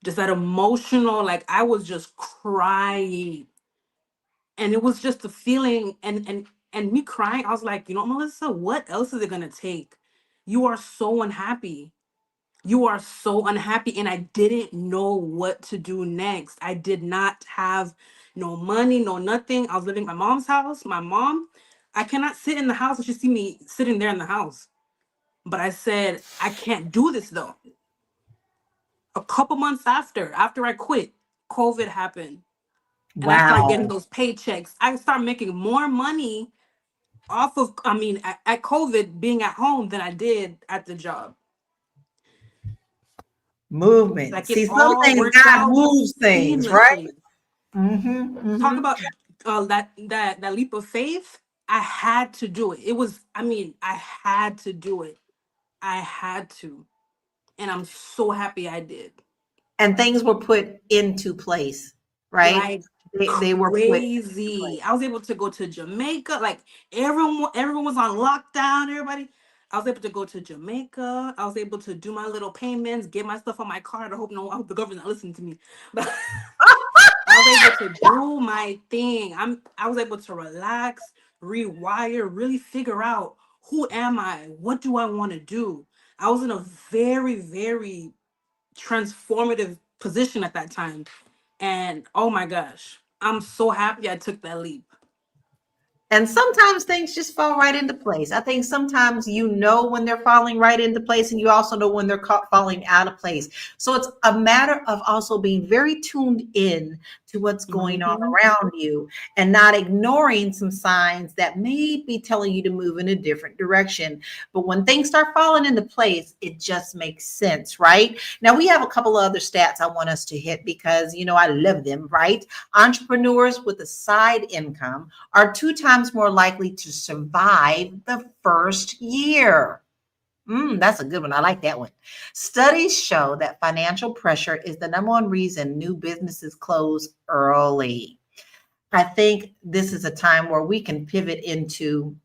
[SPEAKER 2] Just that emotional, like I was just crying. And it was just a feeling, and me crying, I was like, Melissa, what else is it gonna take? You are so unhappy. you are so unhappy. And I didn't know what to do next. I did not have no money, no nothing. I was living at my mom's house. My mom, I cannot sit in the house and she see me sitting there in the house. But I said, I can't do this though. A couple months after I quit, COVID happened. And I started getting
[SPEAKER 1] Wow.
[SPEAKER 2] those paychecks. I started making more money off of, at COVID being at home than I did at the job.
[SPEAKER 1] Movement.
[SPEAKER 2] Like it
[SPEAKER 1] See, some
[SPEAKER 2] all
[SPEAKER 1] things
[SPEAKER 2] worked
[SPEAKER 1] God
[SPEAKER 2] out
[SPEAKER 1] moves things, right?
[SPEAKER 2] seamlessly. Talk
[SPEAKER 1] Mm-hmm.
[SPEAKER 2] about that leap of faith. I had to do it. It was, I had to do it. I had to. And I'm so happy I did.
[SPEAKER 1] And things were put into place, right?
[SPEAKER 2] Like
[SPEAKER 1] They were put into
[SPEAKER 2] crazy.
[SPEAKER 1] place.
[SPEAKER 2] I was able to go to Jamaica. Like everyone was on lockdown. Everybody. I was able to go to Jamaica. I was able to do my little payments, get my stuff on my card. I hope the government not listening to me. But I was able to do my thing. I was able to relax, rewire, really figure out who am I? What do I want to do? I was in a very, very transformative position at that time. And oh my gosh, I'm so happy I took that leap.
[SPEAKER 1] And sometimes things just fall right into place. I think sometimes you know when they're falling right into place, and you also know when they're falling out of place. So it's a matter of also being very tuned in to what's going on
[SPEAKER 2] Hmm.
[SPEAKER 1] around you and not ignoring some signs that may be telling you to move in a different direction. But when things start falling into place, it just makes sense, right? Now, we have a couple of other stats I want us to hit because, I love them, right? Entrepreneurs with a side income are 2 times more likely to survive the first year. That's a good one. I like that one. Studies show that financial pressure is the number one reason new businesses close early. I think this is a time where we can pivot into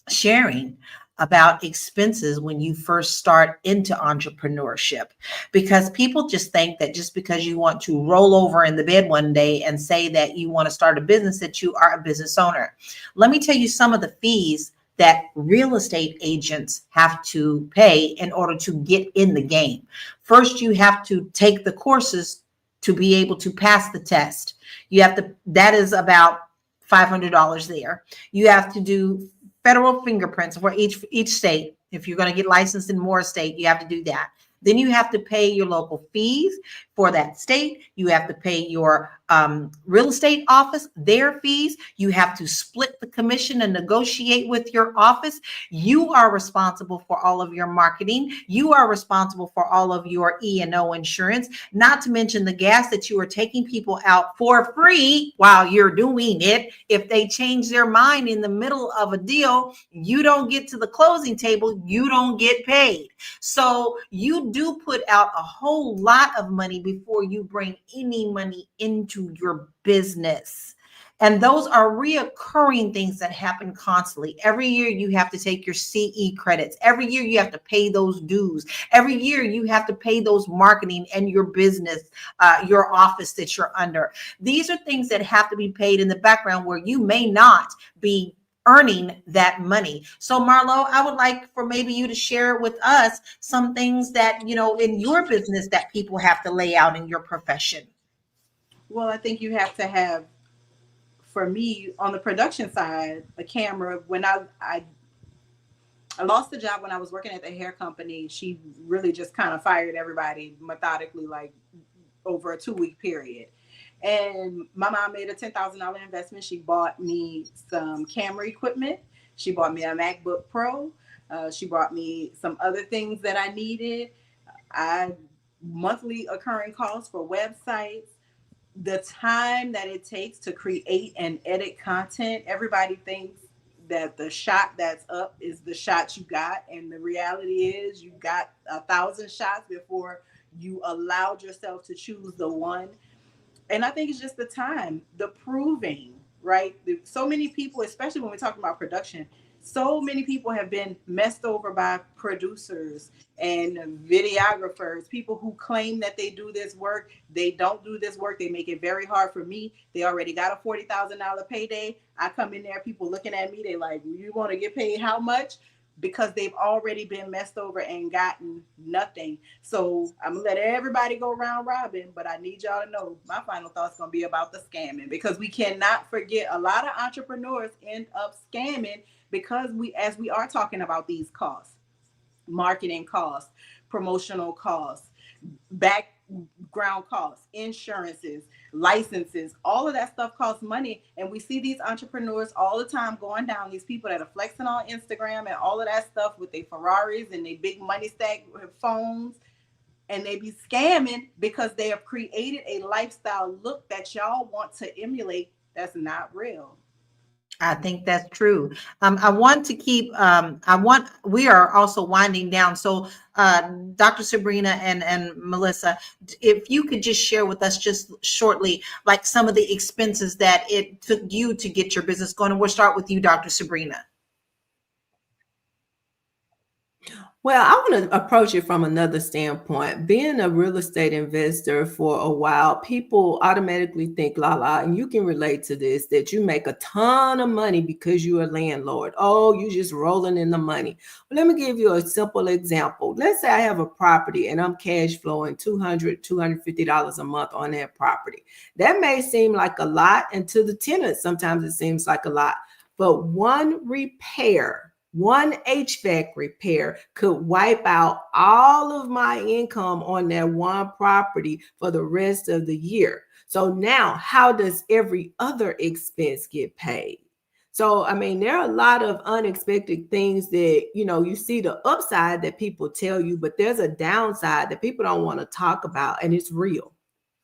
[SPEAKER 1] sharing about expenses when you first start into entrepreneurship, because people just think that just because you want to roll over in the bed one day and say that you want to start a business, that you are a business owner. Let me tell you some of the fees that real estate agents have to pay in order to get in the game. First, you have to take the courses to be able to pass the test. That is about $500 there. You have to do federal fingerprints for each state. If you're going to get licensed in more state, you have to do that. Then you have to pay your local fees for that state. You have to pay your real estate office their fees. You have to split the commission and negotiate with your office. You are responsible for all of your marketing. You are responsible for all of your E&O insurance, not to mention the gas that you are taking people out for free while you're doing it. If they change their mind in the middle of a deal, you don't get to the closing table, you don't get paid. So you do put out a whole lot of money before you bring any money into your business. And those are reoccurring things that happen constantly. Every year you have to take your CE credits. Every year you have to pay those dues. Every year you have to pay those marketing and your business, your office that you're under. These are things that have to be paid in the background where you may not be earning that money. So Marlo, I would like for maybe you to share with us some things that, in your business that people have to lay out in your profession.
[SPEAKER 3] Well, I think you have to have, for me, on the production side, a camera. When I lost the job when I was working at the hair company, she really just kind of fired everybody methodically, like over a 2-week period. And my mom made a $10,000 investment. She bought me some camera equipment. She bought me a MacBook Pro. She bought me some other things that I needed. I monthly occurring costs for websites. The time that it takes to create and edit content. Everybody thinks that the shot that's up is the shot you got, and the reality is you got 1,000 shots before you allowed yourself to choose the one. And I think it's just the time, the proving, right? So many people, especially when we're talking about production, so many people have been messed over by producers and videographers, people who claim that they do this work. They don't do this work. They make it very hard for me. They already got a $40,000 payday. I come in there, people looking at me, they like, you want to get paid how much? because they've already been messed over and gotten nothing. So I'm gonna let everybody go round robin, but I need y'all to know my final thoughts gonna be about the scamming, because we cannot forget a lot of entrepreneurs end up scamming because as we are talking about these costs, marketing costs, promotional costs, background costs, insurances, licenses, all of that stuff costs money. And we see these entrepreneurs all the time going down, these people that are flexing on Instagram and all of that stuff with their Ferraris and their big money stack phones. And they be scamming because they have created a lifestyle look that y'all want to emulate that's not real.
[SPEAKER 1] I think that's true. I want to keep, we are also winding down. So, Dr. Sabrina and Melissa, if you could just share with us just shortly, like some of the expenses that it took you to get your business going. And we'll start with you, Dr. Sabrina.
[SPEAKER 4] Well, I want to approach it from another standpoint. Being a real estate investor for a while, people automatically think, Lala, and you can relate to this, that you make a ton of money because you're a landlord. Oh, you just rolling in the money. Well, let me give you a simple example. Let's say I have a property and I'm cash flowing $200, $250 a month on that property. That may seem like a lot, and to the tenants, sometimes it seems like a lot, but one HVAC repair could wipe out all of my income on that one property for the rest of the year. So now, how does every other expense get paid? So, I mean, there are a lot of unexpected things that, you see the upside that people tell you, but there's a downside that people don't want to talk about, and it's real.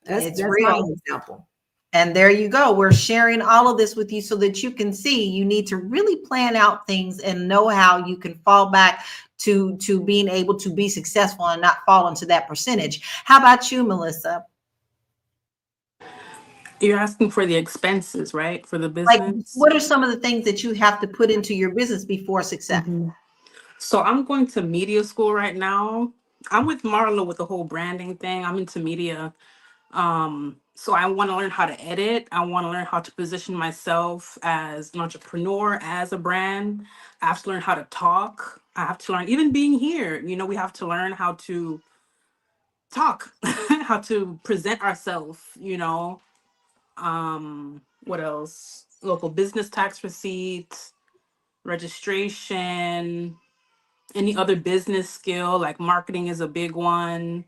[SPEAKER 4] That's real. My example.
[SPEAKER 1] And there you go. We're sharing all of this with you so that you can see you need to really plan out things and know how you can fall back to being able to be successful and not fall into that percentage. How about you, Melissa?
[SPEAKER 2] You're asking for the expenses, right? For the business?
[SPEAKER 1] Like, what are some of the things that you have to put into your business before success?
[SPEAKER 2] Mm-hmm. So I'm going to media school right now. I'm with Marlo with the whole branding thing. I'm into media. So I want to learn how to edit. I want to learn how to position myself as an entrepreneur, as a brand. I have to learn how to talk. I have to learn, even being here, we have to learn how to talk, how to present ourselves, what else? Local business tax receipts, registration, any other business skill, like marketing is a big one.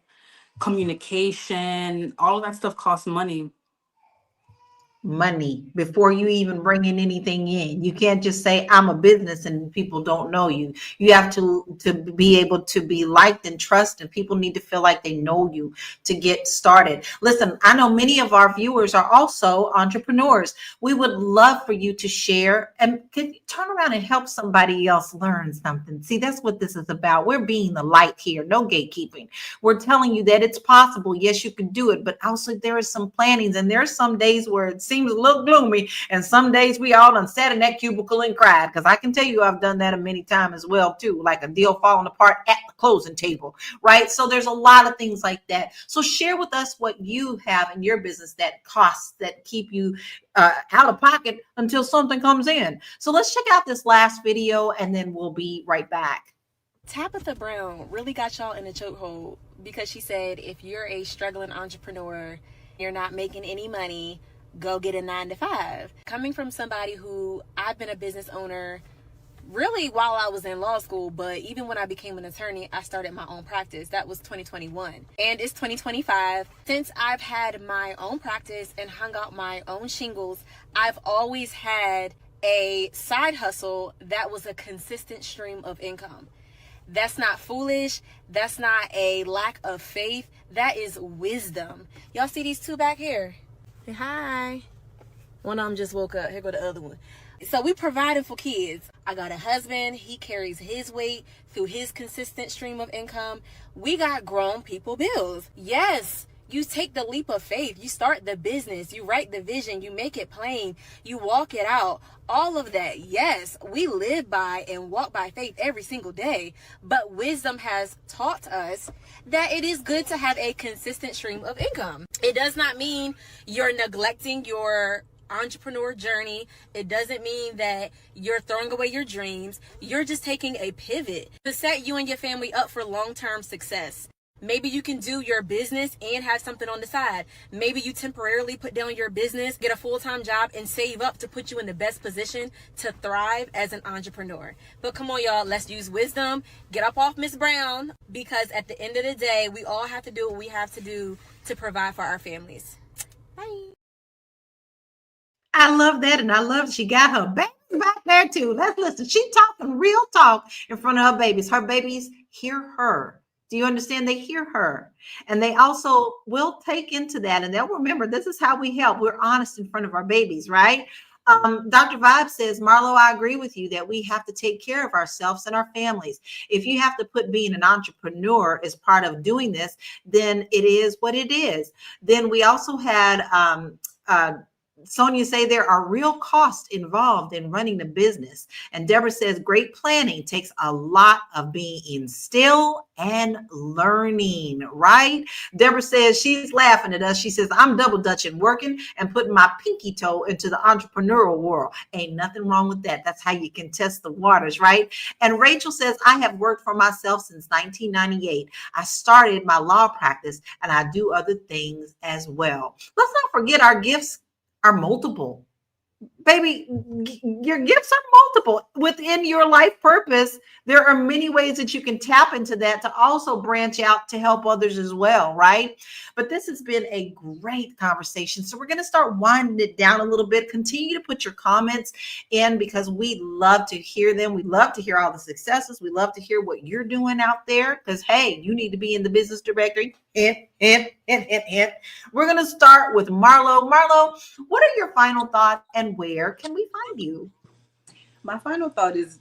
[SPEAKER 2] Communication, all of that stuff costs money.
[SPEAKER 1] Money before you even bringing anything in. You can't just say I'm a business and people don't know you. You have to be able to be liked and trust, and people need to feel like they know you to get started. Listen, I know many of our viewers are also entrepreneurs. We would love for you to share, and can you turn around and help somebody else learn something? See, that's what this is about. We're being the light here, no gatekeeping. We're telling you that it's possible. Yes, you can do it, but also there is some plannings, and there are some days where it's seems a little gloomy, and some days we all done sat in that cubicle and cried, because I can tell you I've done that a many times as well too, like a deal falling apart at the closing table, right? So there's a lot of things like that. So share with us what you have in your business that costs, that keep you out of pocket until something comes in. So let's check out this last video and then we'll be right back.
[SPEAKER 10] Tabitha Brown really got y'all in a chokehold because she said if you're a struggling entrepreneur, you're not making any money, go get a 9-to-5. Coming from somebody who, I've been a business owner really while I was in law school, but even when I became an attorney, I started my own practice. That was 2021. And it's 2025. Since I've had my own practice and hung out my own shingles, I've always had a side hustle that was a consistent stream of income. That's not foolish. That's not a lack of faith. That is wisdom. Y'all see these two back here? Say hi. One of them just woke up. Here go the other one. So we providing for kids. I got a husband. He carries his weight through his consistent stream of income. We got grown people bills. Yes. You take the leap of faith. You start the business. You write the vision. You make it plain. You walk it out. All of that. Yes, we live by and walk by faith every single day. But wisdom has taught us that it is good to have a consistent stream of income. It does not mean you're neglecting your entrepreneur journey. It doesn't mean that you're throwing away your dreams. You're just taking a pivot to set you and your family up for long-term success. Maybe you can do your business and have something on the side. Maybe you temporarily put down your business, get a full-time job, and save up to put you in the best position to thrive as an entrepreneur. But come on, y'all, let's use wisdom. Get up off Miss Brown, because at the end of the day, we all have to do what we have to do to provide for our families. Bye.
[SPEAKER 1] I love that, and I love she got her babies back there too. Let's listen. She talking real talk in front of her babies. Her babies hear her. Do you understand? They hear her, and they also will take into that, and they'll remember this is how we help. We're honest in front of our babies, right? Dr. Vibe says, Marlo, I agree with you that we have to take care of ourselves and our families. If you have to put being an entrepreneur as part of doing this, then it is what it is. Then we also had Sonia say there are real costs involved in running the business. And Deborah says great planning takes a lot of being still and learning, right? Deborah says she's laughing at us. She says, I'm double dutching, working and putting my pinky toe into the entrepreneurial world. Ain't nothing wrong with that. That's how you can test the waters, right? And Rachel says, I have worked for myself since 1998. I started my law practice and I do other things as well. Let's not forget our gifts are multiple. Baby, your gifts are multiple within your life purpose. There are many ways that you can tap into that to also branch out to help others as well, right? But this has been a great conversation. So we're going to start winding it down a little bit. Continue to put your comments in because we love to hear them. We love to hear all the successes. We love to hear what you're doing out there because, hey, you need to be in the business directory. Hint. We're going to start with Marlo. Marlo, what are your final thoughts and where can we find you?
[SPEAKER 3] My final thought is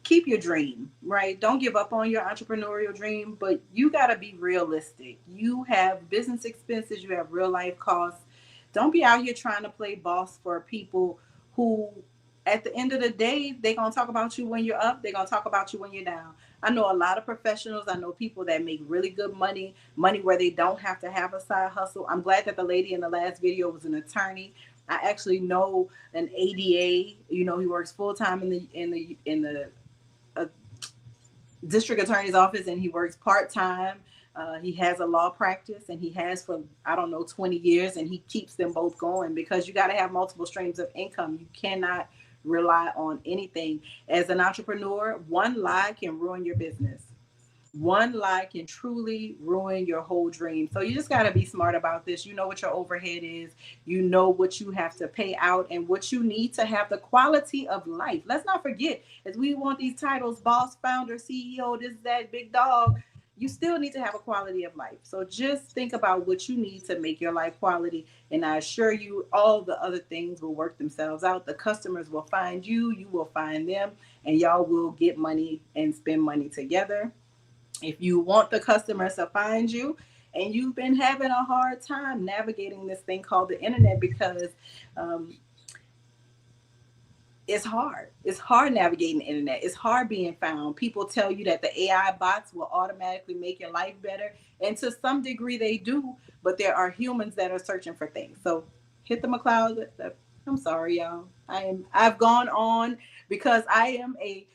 [SPEAKER 3] keep your dream, right? Don't give up on your entrepreneurial dream, but you got to be realistic. You have business expenses, you have real life costs. Don't be out here trying to play boss for people who at the end of the day, they're going to talk about you when you're up. They're going to talk about you when you're down. I know a lot of professionals. I know people that make really good money where they don't have to have a side hustle. I'm glad that the lady in the last video was an attorney. I actually know an ADA. You know, he works full time in the district attorney's office, and he works part time. He has a law practice, and he has for 20 years, and he keeps them both going because you got to have multiple streams of income. You cannot rely on anything. As an entrepreneur, one lie can ruin your business. One lie can truly ruin your whole dream. So you just got to be smart about this. You know what your overhead is. You know what you have to pay out and what you need to have the quality of life. Let's not forget, as we want these titles, boss, founder, CEO, this, that, big dog, you still need to have a quality of life. So just think about what you need to make your life quality. And I assure you, all the other things will work themselves out. The customers will find you, you will find them, and y'all will get money and spend money together. If you want the customers to find you and you've been having a hard time navigating this thing called the internet because it's hard. It's hard navigating the internet. It's hard being found. People tell you that the AI bots will automatically make your life better. And to some degree they do, but there are humans that are searching for things. So hit the McCloud. I'm sorry, y'all. I've gone on because I am a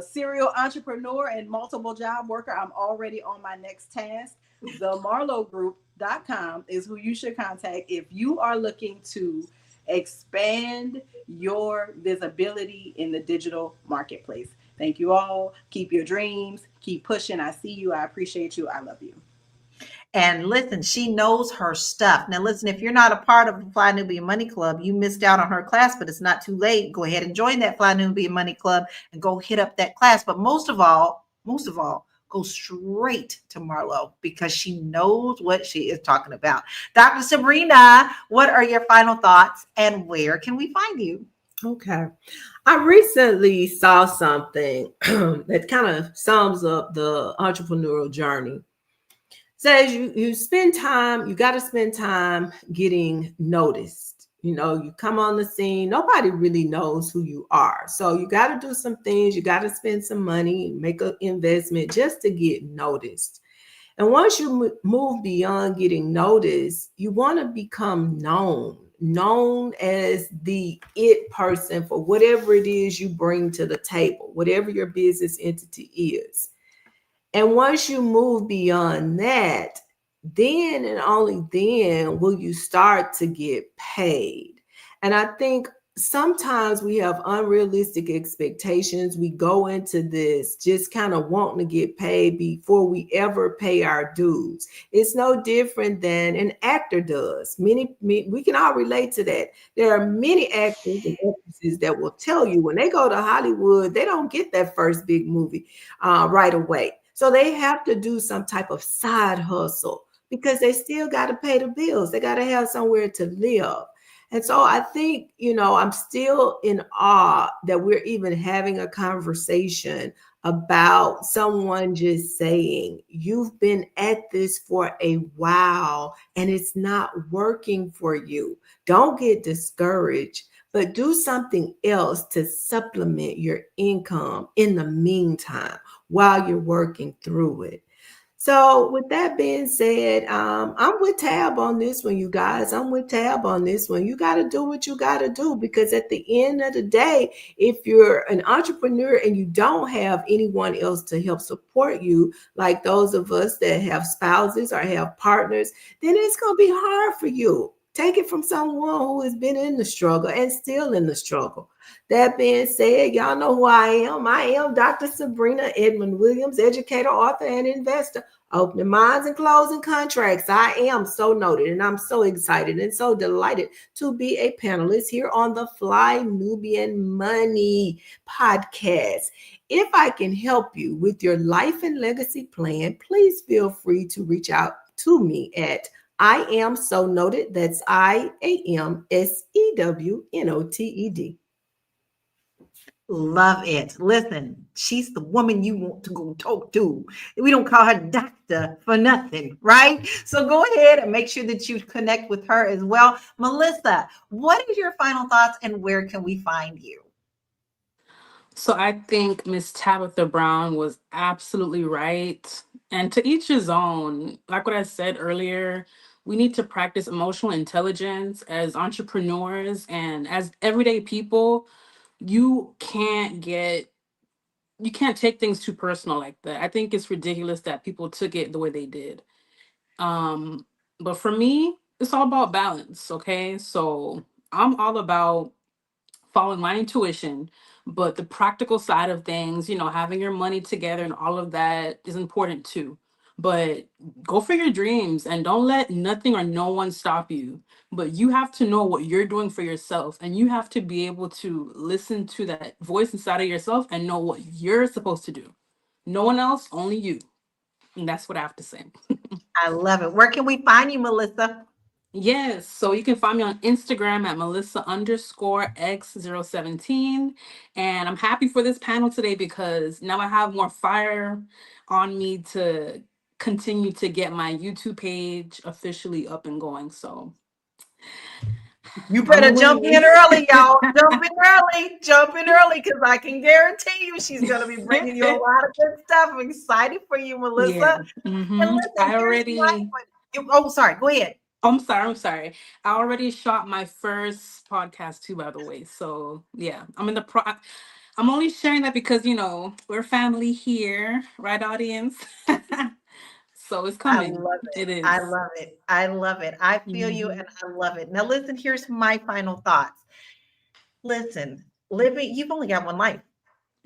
[SPEAKER 3] serial entrepreneur and multiple job worker. I'm already on my next task. The marlogroup.com is who you should contact if you are looking to expand your visibility in the digital marketplace. Thank you all. Keep your dreams. Keep pushing. I see you. I appreciate you. I love you.
[SPEAKER 1] And listen, she knows her stuff. Now, listen, if you're not a part of the Fly Nubian Money Club, you missed out on her class, but it's not too late. Go ahead and join that Fly Nubian Money Club and go hit up that class. But most of all, go straight to Marlo because she knows what she is talking about. Dr. Sabrina, what are your final thoughts and where can we find you?
[SPEAKER 4] Okay. I recently saw something that kind of sums up the entrepreneurial journey. Says you spend time, you got to spend time getting noticed. You know, you come on the scene, nobody really knows who you are. So you got to do some things, you got to spend some money, make an investment just to get noticed. And once you move beyond getting noticed, you want to become known. known as the it person for whatever it is you bring to the table, whatever your business entity is. And once you move beyond that, then and only then will you start to get paid. And I think sometimes we have unrealistic expectations. We go into this just kind of wanting to get paid before we ever pay our dues. It's no different than an actor does. We can all relate to that. There are many actors and actresses that will tell you when they go to Hollywood, they don't get that first big movie right away. So they have to do some type of side hustle because they still got to pay the bills. They got to have somewhere to live. And so I think, I'm still in awe that we're even having a conversation about someone just saying, you've been at this for a while and it's not working for you. Don't get discouraged, but do something else to supplement your income in the meantime while you're working through it. So with that being said, I'm with Tab on this one, you guys. I'm with Tab on this one. You got to do what you got to do, because at the end of the day, if you're an entrepreneur and you don't have anyone else to help support you, like those of us that have spouses or have partners, then it's going to be hard for you. Take it from someone who has been in the struggle and still in the struggle. That being said, y'all know who I am. I am Dr. Sabrina Edmond Williams, educator, author, and investor. Opening minds and closing contracts. I am so noted, and I'm so excited and so delighted to be a panelist here on the Fly Nubian Money podcast. If I can help you with your life and legacy plan, please feel free to reach out to me at I am so noted. That's IAMSEWNOTED.
[SPEAKER 1] Love it. Listen, she's the woman you want to go talk to. We don't call her doctor for nothing, right? So go ahead and make sure that you connect with her as well. Melissa, what is your final thoughts and where can we find you?
[SPEAKER 2] So I think Miss Tabitha Brown was absolutely right. And to each his own. Like what I said earlier, we need to practice emotional intelligence as entrepreneurs and as everyday people. You can't get you can't take things too personal like that. I think it's ridiculous that people took it the way they did. Um, but for me, it's all about balance, okay? So I'm all about following my intuition, but the practical side of things, having your money together and all of that is important too. But go for your dreams and don't let nothing or no one stop you. But you have to know what you're doing for yourself, and you have to be able to listen to that voice inside of yourself and know what you're supposed to do. No one else, only you. And that's what I have to say.
[SPEAKER 1] I love it. Where can we find you, Melissa?
[SPEAKER 2] Yes, so you can find me on Instagram at Melissa_X017. And I'm happy for this panel today because now I have more fire on me to continue to get my YouTube page officially up and going. So
[SPEAKER 1] You
[SPEAKER 2] I'm
[SPEAKER 1] better jump
[SPEAKER 2] away.
[SPEAKER 1] in early, y'all. Jump in early, because I can guarantee you she's going to be bringing you a lot of good stuff. I'm excited for you,
[SPEAKER 2] Yeah.
[SPEAKER 1] Melissa. And
[SPEAKER 2] hmm
[SPEAKER 1] listen,
[SPEAKER 2] I
[SPEAKER 1] here's my.
[SPEAKER 2] already.
[SPEAKER 1] Oh, sorry. Go ahead.
[SPEAKER 2] I'm sorry. I already shot my first podcast too, by the way. So yeah, I'm only sharing that because we're family here, right, audience? So it's
[SPEAKER 1] I
[SPEAKER 2] coming.
[SPEAKER 1] love it.
[SPEAKER 2] It
[SPEAKER 1] I
[SPEAKER 2] is.
[SPEAKER 1] love it. I love it. I feel you
[SPEAKER 2] Mm-hmm.
[SPEAKER 1] and I love it. Now, listen, here's my final thoughts. Listen, living, you've only got one life.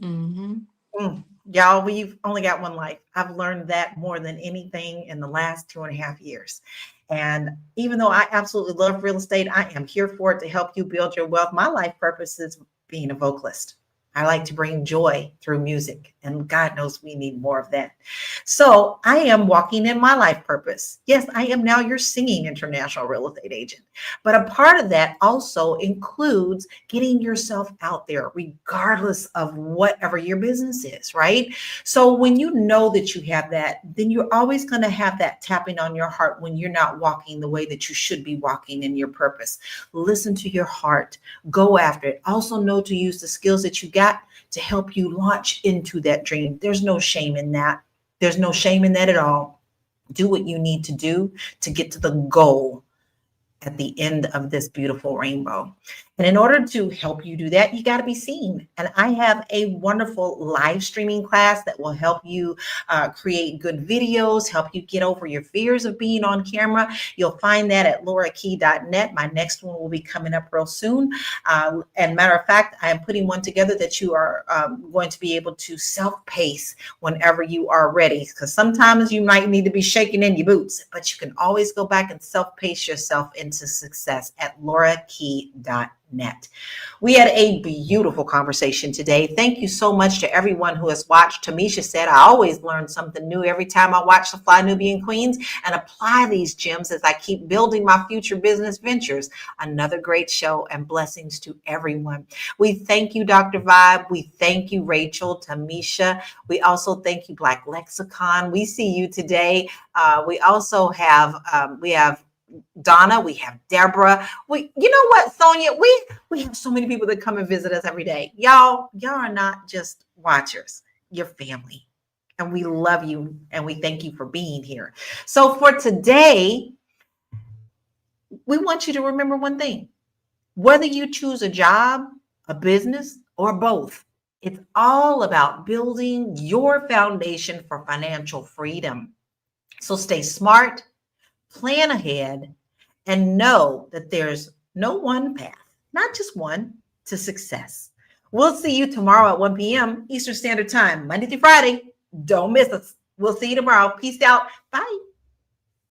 [SPEAKER 2] Mm-hmm.
[SPEAKER 1] Y'all, we've only got one life. I've learned that more than anything in the last 2.5 years. And even though I absolutely love real estate, I am here for it to help you build your wealth. My life purpose is being a vocalist. I like to bring joy through music, and God knows we need more of that. So I am walking in my life purpose. Yes, I am now your singing international real estate agent. But a part of that also includes getting yourself out there, regardless of whatever your business is, right? So when you know that you have that, then you're always going to have that tapping on your heart when you're not walking the way that you should be walking in your purpose. Listen to your heart, go after it. Also know to use the skills that you got to help you launch into that dream. There's no shame in that. There's no shame in that at all. Do what you need to do to get to the goal at the end of this beautiful rainbow. And in order to help you do that, you got to be seen. And I have a wonderful live streaming class that will help you create good videos, help you get over your fears of being on camera. You'll find that at laurakey.net. My next one will be coming up real soon. And matter of fact, I am putting one together that you are going to be able to self-pace whenever you are ready. Because sometimes you might need to be shaking in your boots, but you can always go back and self-pace yourself into success at laurakey.net. We had a beautiful conversation today. Thank you so much to everyone who has watched. Tamisha said, I always learn something new every time I watch the Fly Nubian Queens and apply these gems as I keep building my future business ventures. Another great show, and blessings to everyone. We thank you, Dr. Vibe. We thank you, Rachel, Tamisha. We also thank you, Black Lexicon. We see you today. We also have, Donna, we have Deborah. You know what, Sonia? We have so many people that come and visit us every day. Y'all are not just watchers. You're family. And we love you and we thank you for being here. So for today, we want you to remember one thing. Whether you choose a job, a business, or both, it's all about building your foundation for financial freedom. So stay smart, plan ahead, and know that there's no one path, not just one, to success. We'll see you tomorrow at 1 p.m. Eastern Standard Time, Monday through Friday. Don't miss us. We'll see you tomorrow. Peace out. Bye.